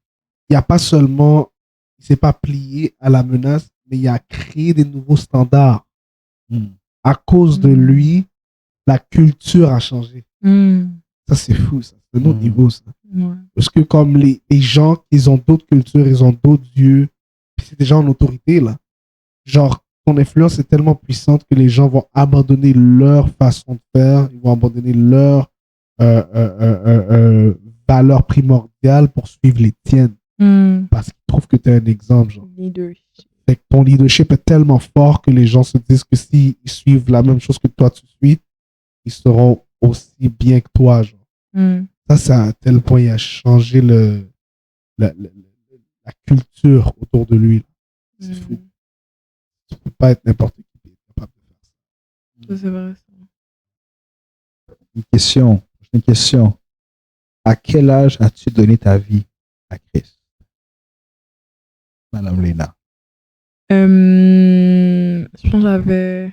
il n'y a pas seulement, il s'est pas plié à la menace, mais il a créé des nouveaux standards. À cause de lui, la culture a changé. Ça, c'est fou, ça. C'est un autre niveau, ça. Parce que comme les gens, ils ont d'autres cultures, ils ont d'autres dieux, puis c'est des gens en autorité, là. Genre, ton influence est tellement puissante que les gens vont abandonner leur façon de faire, ils vont abandonner leur valeur primordiale pour suivre les tiennes. Parce qu'ils trouvent que tu es un exemple, genre. Fait que ton leadership est tellement fort que les gens se disent que s'ils suivent la même chose que toi tu suis, ils seront aussi bien que toi, genre. Ça, à tel point, il a changé la culture autour de lui. C'est fou. Tu peux pas être n'importe qui qui est capable de faire ça. Ça, c'est vrai, ça. Une question. À quel âge as-tu donné ta vie à Christ? Madame Léna. Je pense que j'avais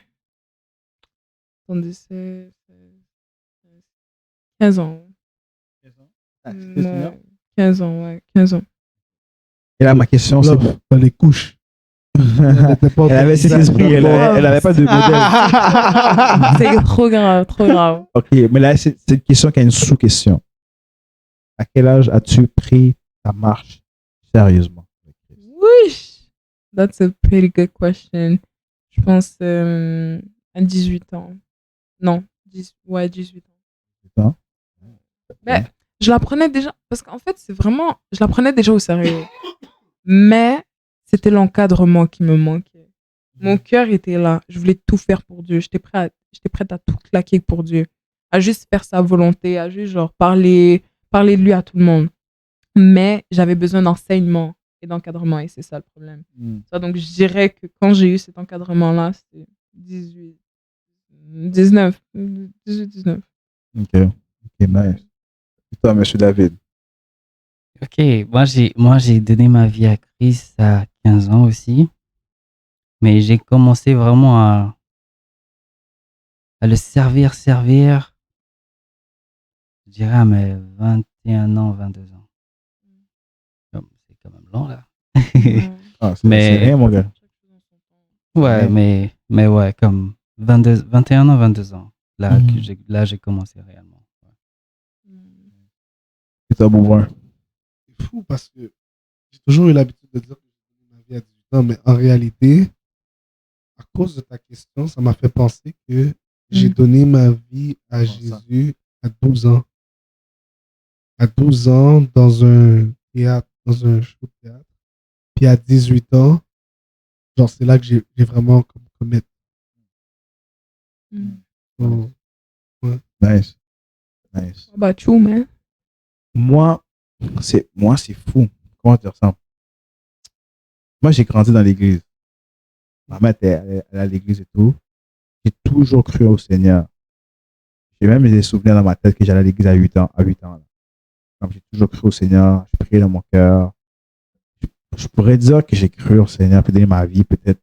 15 ans. 15 ans, ouais. 15 ans. Et là, ma question, c'est... Dans les couches. Elle avait cet esprit, elle avait pas de modèle. C'est trop grave, trop grave. Ok, mais là, c'est une question qui a une sous-question. À quel âge as-tu pris ta marche sérieusement? Wish! That's a pretty good question. Je pense à 18 ans. Non, 18 ans. Mais je la prenais déjà, parce qu'en fait, c'est vraiment, je la prenais déjà au sérieux. Mais c'était l'encadrement qui me manquait. Mon cœur était là. Je voulais tout faire pour Dieu. J'étais prête à tout claquer pour Dieu. À juste faire sa volonté, à juste genre parler de lui à tout le monde. Mais j'avais besoin d'enseignement et d'encadrement, et c'est ça le problème. Donc je dirais que quand j'ai eu cet encadrement-là, c'était 19. Ok, nice. Et toi, monsieur David? Ok, moi j'ai donné ma vie à Christ à 15 ans aussi, mais j'ai commencé vraiment à le servir, je dirais à mes 21 ans, 22 ans. C'est quand même long là. C'est rien, mon gars. Ouais, mais ouais, comme 21 ans, 22 ans, là, j'ai commencé réellement. Et toi, Bouvin? C'est fou parce que j'ai toujours eu l'habitude de dire que j'ai donné ma vie à 18 ans, mais en réalité, à cause de ta question, ça m'a fait penser que j'ai donné ma vie à Jésus à 12 ans. À 12 ans, dans un théâtre, dans un show de théâtre. Puis à 18 ans, genre, c'est là que j'ai vraiment commis. Ouais. Nice. How about you, man? Moi, c'est fou. Comment dire ça? Moi, j'ai grandi dans l'église. Ma mère était à l'église et tout. J'ai toujours cru au Seigneur. J'ai même des souvenirs dans ma tête que j'allais à l'église à 8 ans. Là. Comme j'ai toujours cru au Seigneur, j'ai prié dans mon cœur. Je pourrais dire que j'ai cru au Seigneur, puis donner ma vie peut-être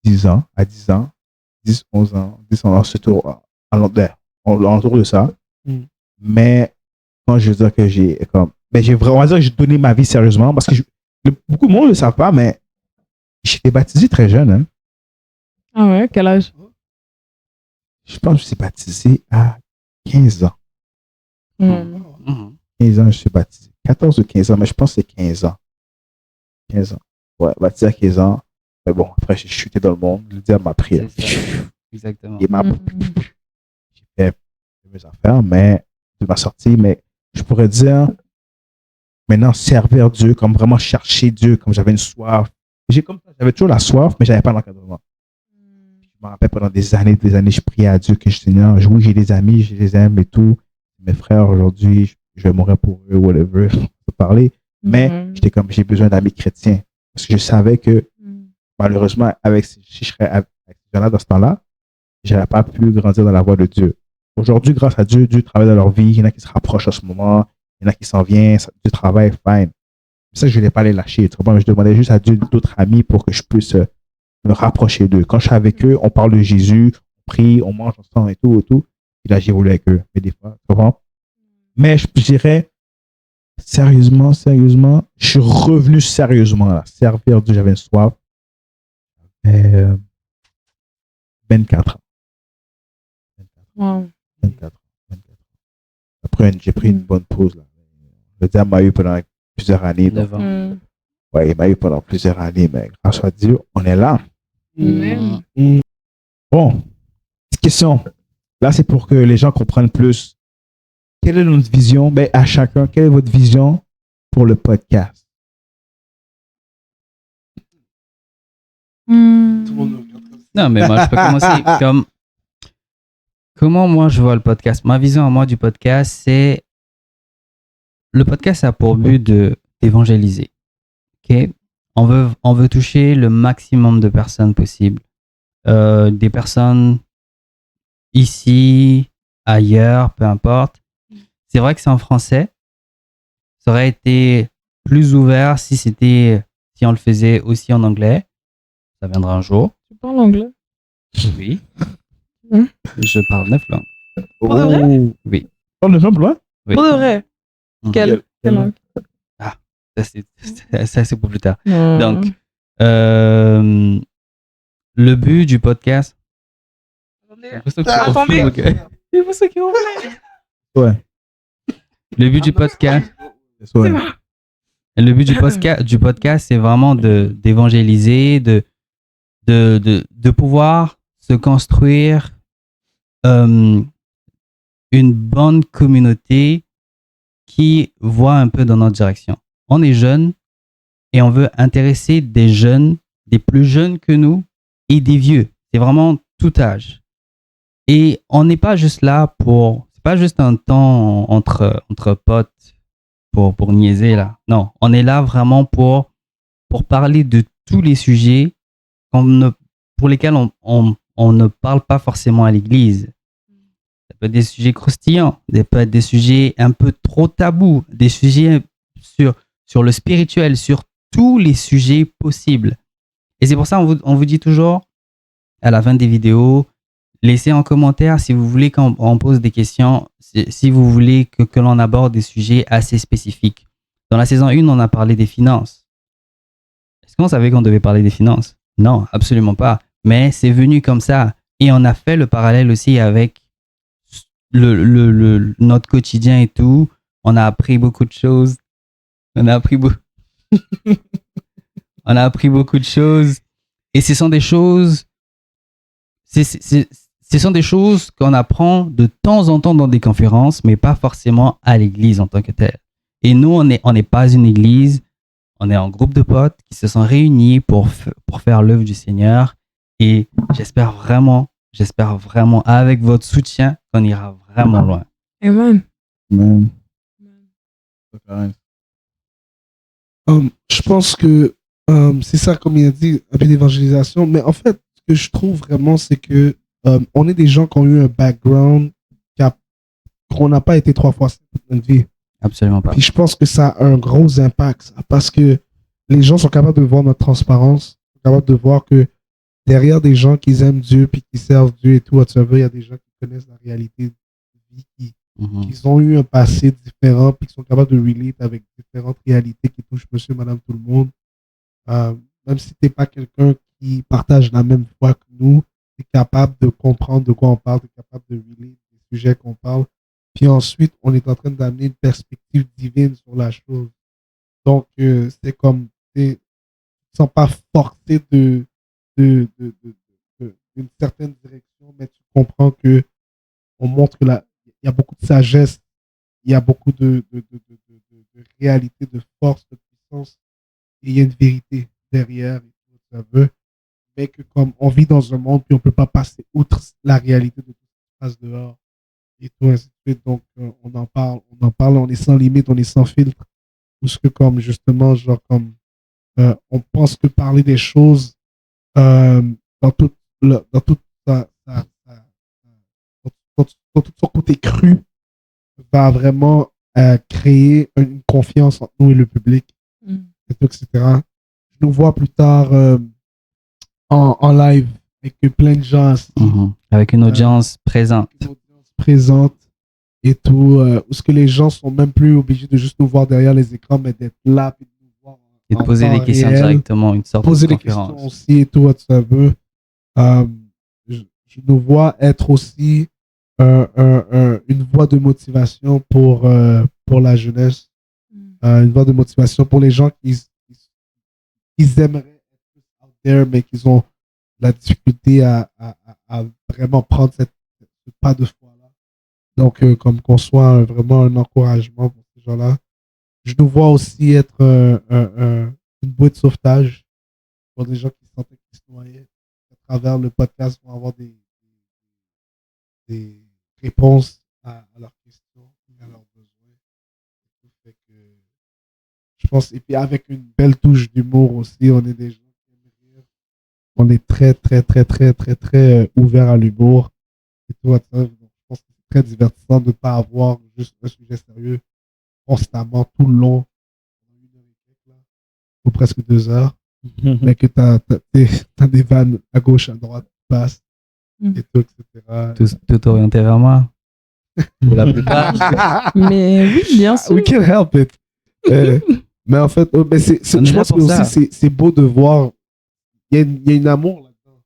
10 ans, à 10 ans, 10, 11 ans, 10 ans, autour de ça. Mais quand je veux dire que j'ai comme, mais j'ai vraiment dire que j'ai donné ma vie sérieusement parce que beaucoup de monde ne le savent pas, mais j'étais baptisé très jeune. Hein. Ah ouais, quel âge? Je pense que je suis baptisé à 15 ans. 15 ans, je suis baptisé. 14 ou 15 ans, mais je pense que c'est 15 ans. 15 ans. Ouais, baptisé à 15 ans. Mais bon, après, j'ai chuté dans le monde. Le diable m'a pris. C'est ça. Exactement. Il m'a j'ai fait mes affaires, mais de ma sortie, mais je pourrais dire maintenant servir Dieu, comme vraiment chercher Dieu, comme j'avais une soif. J'avais toujours la soif, mais j'avais pas l'encadrement. Je me rappelle pendant des années, je priais à Dieu que je disais, non, oui, j'ai des amis, je les aime et tout. Mes frères aujourd'hui, je vais mourir pour eux, whatever, on peut parler. Mais j'étais comme, j'ai besoin d'amis chrétiens. Parce que je savais que malheureusement, si je serais avec ces gens-là dans ce temps-là, je n'aurais pas pu grandir dans la voie de Dieu. Aujourd'hui, grâce à Dieu, Dieu travaille dans leur vie. Il y en a qui se rapprochent en ce moment. Il y en a qui s'en viennent. Dieu travaille, fine. Ça, je ne voulais pas les lâcher. Je demandais juste à Dieu d'autres amis pour que je puisse me rapprocher d'eux. Quand je suis avec eux, on parle de Jésus, on prie, on mange ensemble et tout, et tout. Et là, j'ai voulu avec eux. Mais des fois, tu comprends? Mais je dirais, sérieusement, je suis revenu sérieusement là. Servir Dieu, j'avais une soif. 24 ans. Wow. 24 ans. Après, j'ai pris une bonne pause. Là. Le diable m'a eu pendant plusieurs années. Donc, ouais, il m'a eu pendant plusieurs années, mais grâce à Dieu, on est là. Bon, petite question. Là, c'est pour que les gens comprennent plus. Quelle est notre vision? Ben, à chacun, quelle est votre vision pour le podcast? Non, mais moi, je peux commencer comme... Comment moi, je vois le podcast? Ma vision à moi du podcast, c'est... Le podcast a pour but d'évangéliser. Okay? On veut toucher le maximum de personnes possible. Des personnes ici, ailleurs, peu importe. C'est vrai que c'est en français. Ça aurait été plus ouvert si on le faisait aussi en anglais. Ça viendra un jour. Tu parles anglais? Oui. Je parle 9 langues. Pour de vrai? Oui. Tu parles 9 langues, ouais? Oui. Pour de vrai? Quelle langue? Ah, ça c'est pour plus tard. Non. Donc, le but du podcast... Attendez. C'est pour ça qu'ils ont fait. Ouais. Le but du podcast... Ouais. Le but du podcast, c'est vraiment d'évangéliser, de pouvoir se construire une bonne communauté qui voit un peu dans notre direction. On est jeunes et on veut intéresser des jeunes, des plus jeunes que nous et des vieux. C'est vraiment tout âge. Et on n'est pas juste là c'est pas juste un temps entre potes pour niaiser là. Non, on est là vraiment pour parler de tous les sujets pour lesquels on ne parle pas forcément à l'église. Ça peut être des sujets croustillants, ça peut être des sujets un peu trop tabous, des sujets sur le spirituel, sur tous les sujets possibles. Et c'est pour ça on vous dit toujours, à la fin des vidéos, laissez en commentaire si vous voulez qu'on pose des questions, si vous voulez que l'on aborde des sujets assez spécifiques. Dans la saison 1, on a parlé des finances. Est-ce qu'on savait qu'on devait parler des finances? Non, absolument pas. Mais c'est venu comme ça. Et on a fait le parallèle aussi avec notre quotidien et tout. On a appris beaucoup de choses. On a appris beaucoup de choses. Et ce sont des choses... Ce sont des choses qu'on apprend de temps en temps dans des conférences, mais pas forcément à l'église en tant que telle. Et nous, on n'est pas une église, on est un groupe de potes qui se sont réunis pour faire l'œuvre du Seigneur. Et j'espère vraiment, avec votre soutien, qu'on ira vraiment loin. Amen. Je pense que c'est ça, comme il a dit, un peu d'évangélisation. Mais en fait, ce que je trouve vraiment, c'est que on est des gens qui ont eu un background qu'on n'a pas été 3 fois dans notre vie. Absolument pas. Puis je pense que ça a un gros impact, ça, parce que les gens sont capables de voir notre transparence, sont capables de voir que derrière des gens qui aiment Dieu puis qui servent Dieu et tout, il y a des gens qui connaissent la réalité de vie, qui ont eu un passé différent puis qui sont capables de relate avec différentes réalités qui touchent monsieur, madame, tout le monde. Même si tu n'es pas quelqu'un qui partage la même foi que nous, tu es capable de comprendre de quoi on parle, tu es capable de relate des sujets qu'on parle. Puis ensuite, on est en train d'amener une perspective divine sur la chose. Donc, c'est comme, tu ne sens pas forcé d'une certaine direction, mais tu comprends que on montre qu'il y a beaucoup de sagesse, il y a beaucoup de réalité, de force, de puissance, et il y a une vérité derrière, et tout ça veut, mais que comme on vit dans un monde, puis on ne peut pas passer outre la réalité de tout ce qui se passe dehors, et tout ainsi de suite. Donc, on en parle, on est sans limite, on est sans filtre, parce que comme justement, genre comme, on pense que parler des choses dans tout son côté cru va vraiment créer une confiance entre nous et le public, etc. Je nous vois plus tard en live avec plein de gens avec une audience présente. Une audience présente et tout, où ce que les gens sont même plus obligés de juste nous voir derrière les écrans, mais d'être là et de nous voir et de poser des questions directement, une sorte poser de des conférence. questions aussi et tout, ça veut. Je nous vois être aussi une voie de motivation pour la jeunesse, une voie de motivation pour les gens qui aimeraient être out there, mais qui ont la difficulté à vraiment prendre ce pas de foi-là. Donc, comme qu'on soit vraiment un encouragement pour ces gens-là. Je nous vois aussi être une bouée de sauvetage pour des gens qui sentaient qu'ils se noyaient. À travers le podcast, vont avoir des réponses à leurs questions, à leurs besoins. Fait que, je pense, et puis avec une belle touche d'humour aussi, on est des gens qui aiment rire. On est très, très, très, très, très, très ouvert à l'humour. Et tout, donc, je pense que c'est très divertissant de ne pas avoir juste un sujet sérieux constamment, tout le long, ou presque 2 heures, mais que t'as des vannes à gauche, à droite, qui passent, et tout, etc. Tout orienté vers moi. Pour la plupart. Mais oui, bien sûr. We can't help it. Mais en fait, mais je pense que aussi c'est beau de voir. Il y a une amour là-dedans.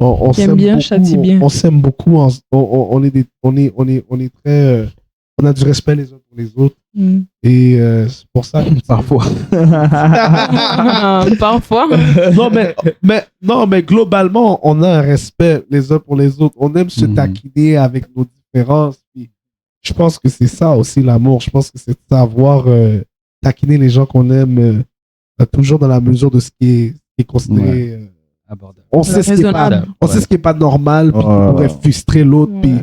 On s'aime bien, beaucoup. châtie bien. On s'aime beaucoup. On est très. On a du respect les uns pour les autres. Et c'est pour ça que Parfois. Parfois. Non, mais globalement, on a un respect les uns pour les autres. On aime se taquiner avec nos différences. Puis je pense que c'est ça aussi l'amour. Je pense que c'est de savoir taquiner les gens qu'on aime toujours dans la mesure de ce qui est considéré abordable. On sait ce qui est pas normal, puis qui pourrait frustrer l'autre. Puis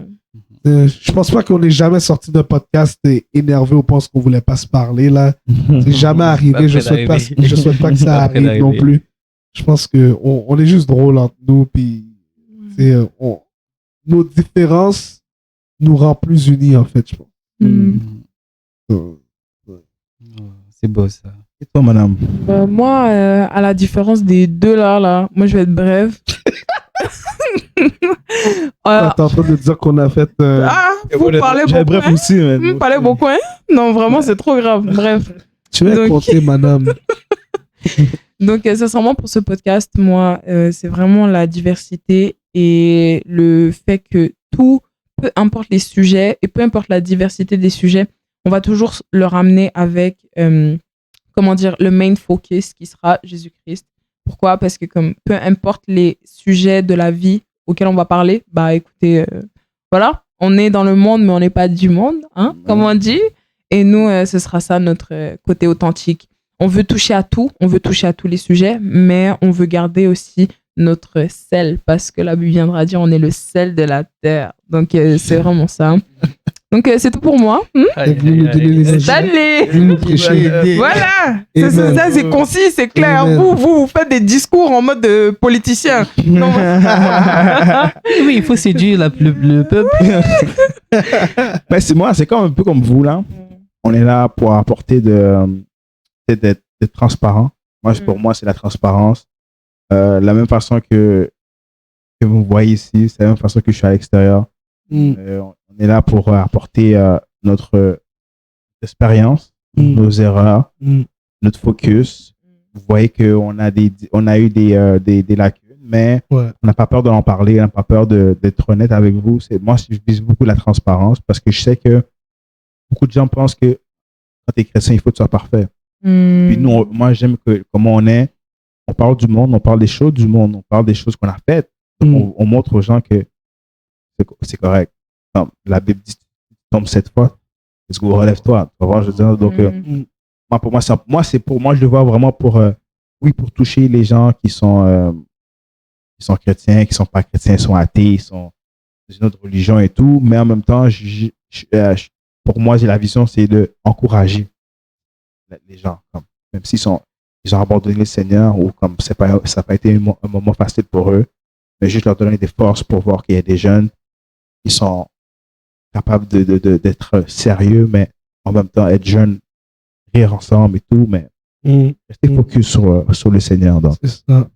je pense pas qu'on ait jamais sorti d'un podcast énervé au point qu'on voulait pas se parler là. C'est jamais arrivé. Je souhaite pas que ça arrive non plus. Je pense que on est juste drôle entre nous, puis nos différences nous rendent plus unis en fait, je pense. C'est beau ça. Et toi, madame? Moi, à la différence des deux là, moi je vais être brève. T'es en train de dire qu'on a fait. Vous parlez beaucoup. Bref hein? aussi. Vous parlez beaucoup, hein? Non, vraiment, c'est trop grave. Bref. Tu vas compter, madame. Donc, sincèrement, pour ce podcast, moi, c'est vraiment la diversité et le fait que tout, peu importe les sujets et peu importe la diversité des sujets, on va toujours le ramener avec, le main focus qui sera Jésus-Christ. Pourquoi? Parce que comme peu importe les sujets de la vie auxquels on va parler, bah écoutez, voilà, on est dans le monde, mais on n'est pas du monde, hein, comme on dit. Et nous, ce sera ça notre côté authentique. On veut toucher à tout, on veut toucher à tous les sujets, mais on veut garder aussi notre sel, parce que la Bible viendra dire on est le sel de la terre. Donc, c'est vraiment ça. Donc, c'est tout pour moi. Stanley! Voilà! C'est ça, c'est concis, c'est clair. Vous faites des discours en mode de politicien. Non, oui, il faut séduire le peuple. Ben, c'est comme un peu comme vous, là. On est là pour apporter d'être transparent. Pour moi, c'est la transparence. La même façon que vous voyez ici, c'est la même façon que je suis à l'extérieur. On est là pour apporter notre expérience, nos erreurs, notre focus. Vous voyez qu'on a eu des lacunes, mais on n'a pas peur de l'en parler, on n'a pas peur d'être honnête avec vous. Moi, je vise beaucoup la transparence parce que je sais que beaucoup de gens pensent que quand tu es chrétien, il faut que tu sois parfait. Mm. Puis nous, moi, j'aime que comment on est. On parle du monde, on parle des choses du monde, on parle des choses qu'on a faites. On montre aux gens que c'est correct. Comme la Bible dit, tu tombes 7 fois, est-ce que relève-toi. Tu vas voir, je veux dire. Donc, moi, je le vois vraiment pour toucher les gens qui sont chrétiens, qui sont pas chrétiens, sont athées, sont d'une autre religion et tout. Mais en même temps, pour moi, j'ai la vision, c'est d'encourager les gens. Comme, même s'ils ont abandonné le Seigneur ou comme ça n'a pas été un moment facile pour eux, mais juste leur donner des forces pour voir qu'il y a des jeunes qui sont capables d'être sérieux, mais en même temps être jeunes, rire ensemble et tout, mais rester focus sur le Seigneur. Donc, c'est ça.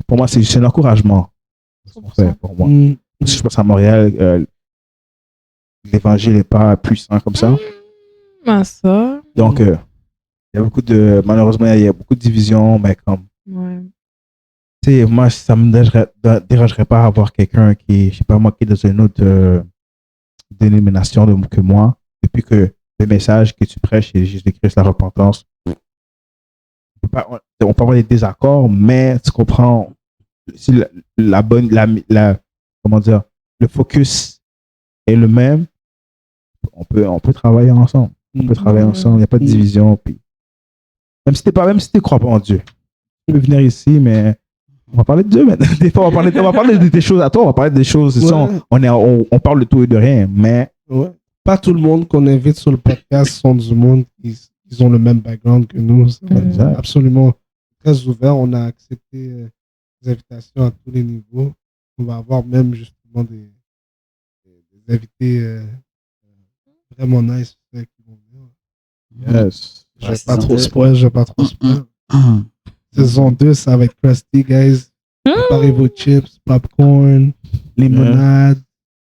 pour moi, c'est un encouragement. Pour moi. Parce que je pense à Montréal, l'évangile n'est pas puissant comme ça. Ça. Donc, il y a malheureusement, il y a beaucoup de divisions, mais comme, tu sais, moi, ça me dérangerait pas avoir quelqu'un qui, je sais pas moi, qui est dans une autre dénomination que moi, depuis que le message que tu prêches, c'est Jésus-Christ, la repentance. On peut avoir des désaccords, mais tu comprends, si comment dire, le focus est le même, on peut travailler ensemble. On peut travailler ensemble, il n'y a pas de division. Puis, même si tu ne crois pas en Dieu, tu peux venir ici, mais on va parler de Dieu maintenant. Des fois, on va parler des choses à toi, on va parler des choses. On parle de tout et de rien, mais. Ouais. Pas tout le monde qu'on invite sur le podcast sont du monde qui ont le même background que nous. Absolument très ouvert. On a accepté des invitations à tous les niveaux. On va avoir même justement des invités vraiment nice qui vont venir. Yes. Je vais pas trop spoil. Saison 2, ça va être crusty, guys. Préparez vos chips, popcorn, limonade,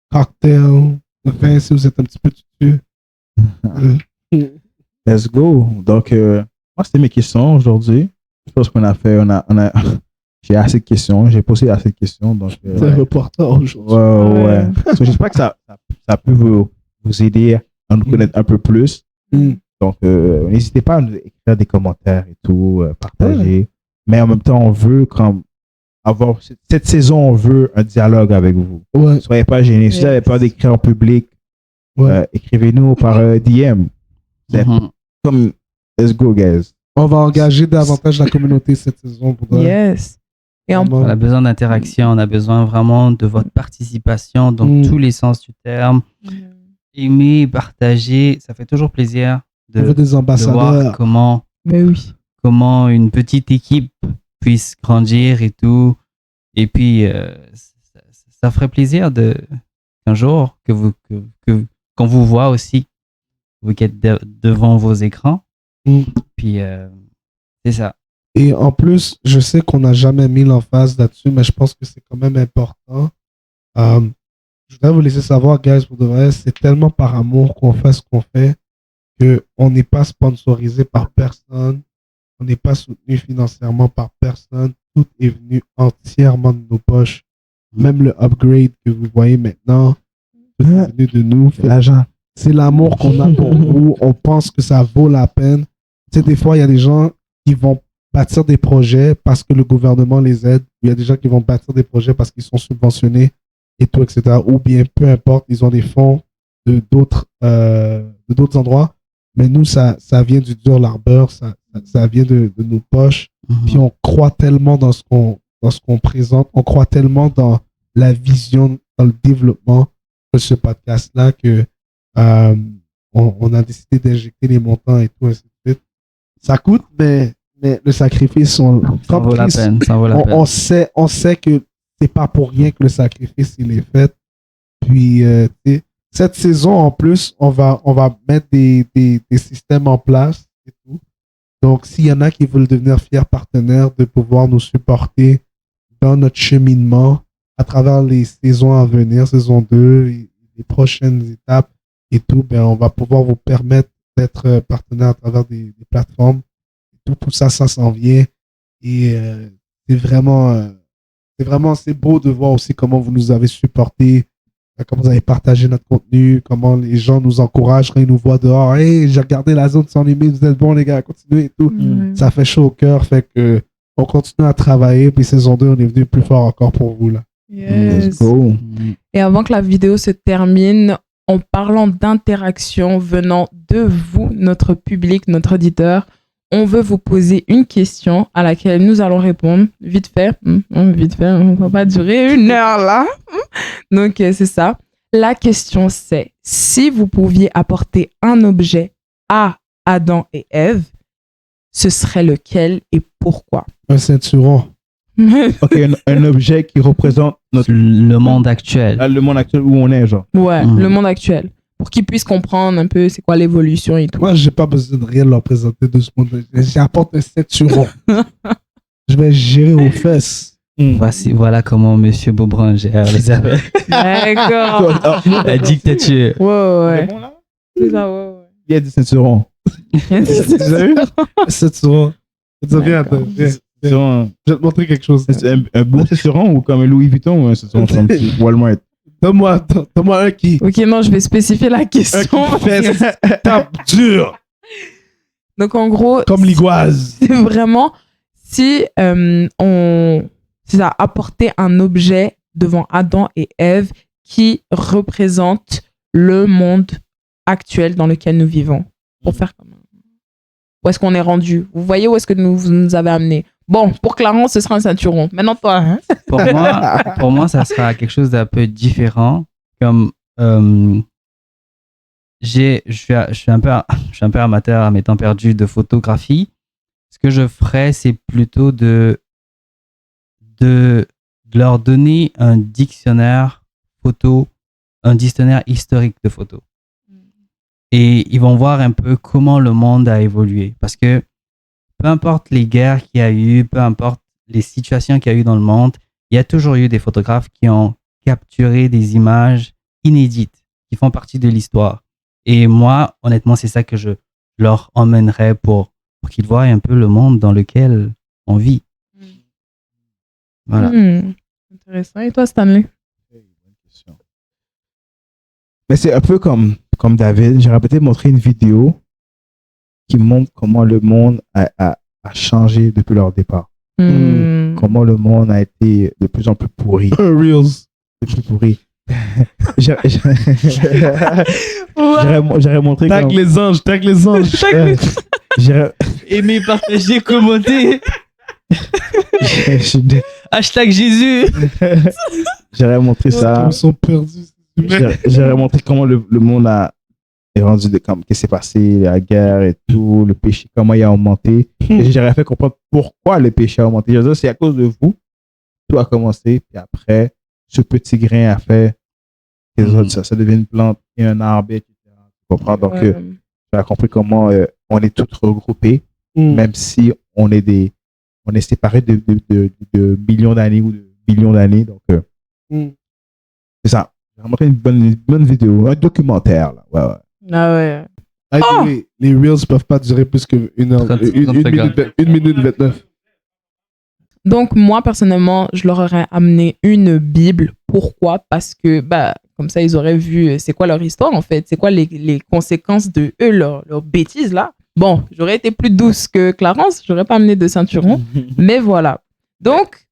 cocktail, le vin si vous êtes un petit peu dessus. Let's go. Donc, moi, c'était mes questions aujourd'hui. Je pense qu'on a fait, j'ai assez de questions, j'ai posé assez de questions. Donc, c'est un reporter aujourd'hui. Ouais. So, j'espère que ça peut vous aider à nous connaître un peu plus. Donc, n'hésitez pas à nous écrire des commentaires et tout, partager. Mais en même temps, on veut avoir cette saison, on veut un dialogue avec vous. Soyez pas gênés. Si vous n'avez pas d'écrire en public, écrivez-nous par DM. Comme, let's go, guys. On va engager davantage la communauté cette saison. Yes. Et on a besoin d'interaction, on a besoin vraiment de votre participation dans tous les sens du terme. Aimer, partager, ça fait toujours plaisir de voir comment une petite équipe puisse grandir et tout. Et puis, ça ferait plaisir qu'un jour, qu'on vous voit aussi, vous êtes devant vos écrans. Puis, c'est ça. Et en plus, je sais qu'on n'a jamais mis l'emphase là-dessus, mais je pense que c'est quand même important. Je voudrais vous laisser savoir, guys, pour de vrai, c'est tellement par amour qu'on fait ce qu'on fait qu'on n'est pas sponsorisé par personne, on n'est pas soutenu financièrement par personne. Tout est venu entièrement de nos poches. Même le upgrade que vous voyez maintenant, tout est venu de nous. C'est l'amour qu'on a pour vous. On pense que ça vaut la peine. Tu sais, des fois, il y a des gens qui vont bâtir des projets parce que le gouvernement les aide. Il y a des gens qui vont bâtir des projets parce qu'ils sont subventionnés et tout, etc. Ou bien, peu importe, ils ont des fonds de d'autres endroits. Mais nous, ça vient du dur labeur, ça vient de nos poches. Puis on croit tellement dans ce qu'on présente, on croit tellement dans la vision, dans le développement de ce podcast-là que on a décidé d'injecter les montants et tout, ainsi de suite. Ça coûte, mais le sacrifice, ça vaut la peine. On sait que c'est pas pour rien que le sacrifice il est fait. Puis cette saison en plus, on va mettre des systèmes en place et tout. Donc s'il y en a qui veulent devenir fiers partenaires de pouvoir nous supporter dans notre cheminement à travers les saisons à venir, saison 2, les prochaines étapes et tout, ben on va pouvoir vous permettre d'être partenaire à travers des plateformes. Tout ça s'en vient. Et c'est beau de voir aussi comment vous nous avez supporté comment vous avez partagé notre contenu, comment les gens nous encouragent quand ils nous voient dehors. Hey, j'ai regardé la zone sans limite, vous êtes bons les gars, continuez et tout. Ça fait chaud au cœur, fait que on continue à travailler, puis saison 2, on est venu plus fort encore pour vous là. Yes. Let's go. Et avant que la vidéo se termine, en parlant d'interaction venant de vous, notre public, notre auditeur, on veut vous poser une question à laquelle nous allons répondre vite fait. Vite fait, on ne va pas durer 1 heure là. Donc, c'est ça. La question, c'est si vous pouviez apporter un objet à Adam et Ève, ce serait lequel et pourquoi? Un ceinturon. Ok, un objet qui représente Le monde actuel. le monde actuel où on est, genre. Ouais, le monde actuel. Pour qu'ils puissent comprendre un peu c'est quoi l'évolution et tout. Moi, j'ai pas besoin de rien leur présenter de ce monde. J'apporte un ceinturon. Je vais gérer aux fesses. Voilà comment Monsieur Beaubrun gère les affaires. D'accord. La dictature. Ouais. C'est bon, là? C'est ça, ouais. Il y a des ceinturons. Vous avez vu? Ceinturon. Viens, Ceinturon. je vais te montrer quelque chose. C'est un bon ceinturon ou comme un Louis Vuitton ou un ceinturon comme un petit Walmart? Donne-moi un qui. Ok, non, je vais spécifier la question. Tape dur. Donc, en gros, Comme l'Iguaze. c'est vraiment si c'est ça, apporter un objet devant Adam et Ève qui représente le monde actuel dans lequel nous vivons. Pour faire comme où est-ce qu'on est rendu? Vous voyez où est-ce que vous nous avez amené? Bon, pour Clarence, ce sera un ceinturon. Maintenant, toi. Hein? Pour moi, ça sera quelque chose d'un peu différent. Comme je suis un peu amateur à mes temps perdus de photographie. Ce que je ferais, c'est plutôt de leur donner un dictionnaire photo, un dictionnaire historique de photos. Et ils vont voir un peu comment le monde a évolué. Parce que peu importe les guerres qu'il y a eu, peu importe les situations qu'il y a eu dans le monde, il y a toujours eu des photographes qui ont capturé des images inédites, qui font partie de l'histoire. Et moi, honnêtement, c'est ça que je leur emmènerais pour qu'ils voient un peu le monde dans lequel on vit. Voilà. Intéressant. Et toi, Stanley? Mais c'est un peu comme David. J'aurais peut-être montré une vidéo qui montre comment le monde a changé depuis leur départ. Comment le monde a été de plus en plus pourri. Reels. De plus pourri. J'aurais montré Tag les anges. Aimez, partagez, commentez. Hashtag Jésus. J'aurais montré ça. Ils sont perdus. J'aurais montré comment le monde est rendu comme qu'est-ce qui s'est passé, la guerre et tout, le péché, comment il a augmenté. Et j'aurais fait comprendre pourquoi le péché a augmenté. Je veux dire, c'est à cause de vous. Tout a commencé, puis après, ce petit grain a fait que ça devient une plante et un arbre, etc. Tu comprends? Donc, j'ai compris comment on est tous regroupés, même si on est séparés de millions d'années ou de billions d'années. Donc, c'est ça. J'ai montré une bonne vidéo, un documentaire. Là. Ouais. Ah ouais. Les Reels peuvent pas durer plus qu'une heure. 30 1 minute 29. Donc, moi, personnellement, je leur aurais amené une Bible. Pourquoi? Parce que, comme ça, ils auraient vu c'est quoi leur histoire, en fait. C'est quoi les conséquences de eux, leur bêtise, là. Bon, j'aurais été plus douce que Clarence. J'aurais pas amené de ceinturon. Mais voilà. Donc,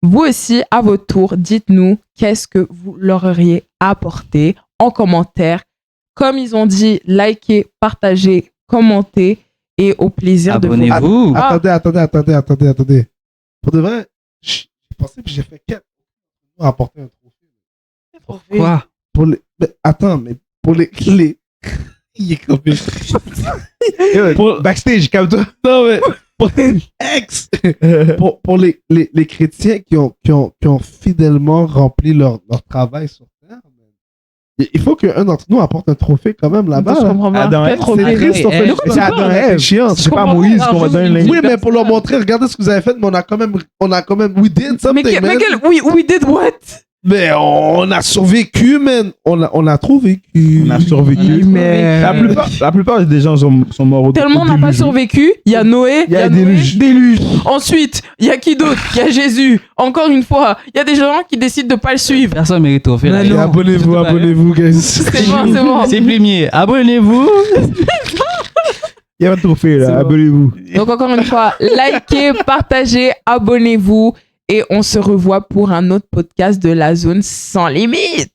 vous aussi, à votre tour, dites-nous qu'est-ce que vous leur auriez apporté en commentaire. Comme ils ont dit, likez, partagez, commentez et au plaisir de vous... Abonnez-vous. Attendez. Pour de vrai, j'ai pensé puis j'ai fait 4 pour apporter un trophée. Pourquoi? Mais pour les il est comme Backstage, calme-toi. Non, mais pour pour les chrétiens qui ont fidèlement rempli leur travail sur terre, il faut qu'un d'entre nous apporte un trophée quand même là-bas. Je comprends pas. Adam, Quel trophée? C'est triste, C'est Adam et Ève. C'est pas Moïse qu'on va donner une Oui, mais pour leur montrer, regardez ce que vous avez fait, mais on a quand même we did something, man. We did what? Mais on a survécu, man. On a trop vécu. On a survécu. Mais La plupart des gens sont morts au tellement on n'a pas déluge. survécu. Il y a Noé, Il y a Noé, déluge. Ensuite, il y a qui d'autre? Il y a Jésus. Encore une fois, il y a des gens qui décident de pas le suivre. Personne mérite trophée là. Mais non. Abonnez-vous, guys. C'est bon. C'est premier. Abonnez-vous. Il y a un trophée C'est là, bon. abonnez-vous. Donc encore une fois, likez, partagez, abonnez-vous et on se revoit pour un autre podcast de la zone sans limite.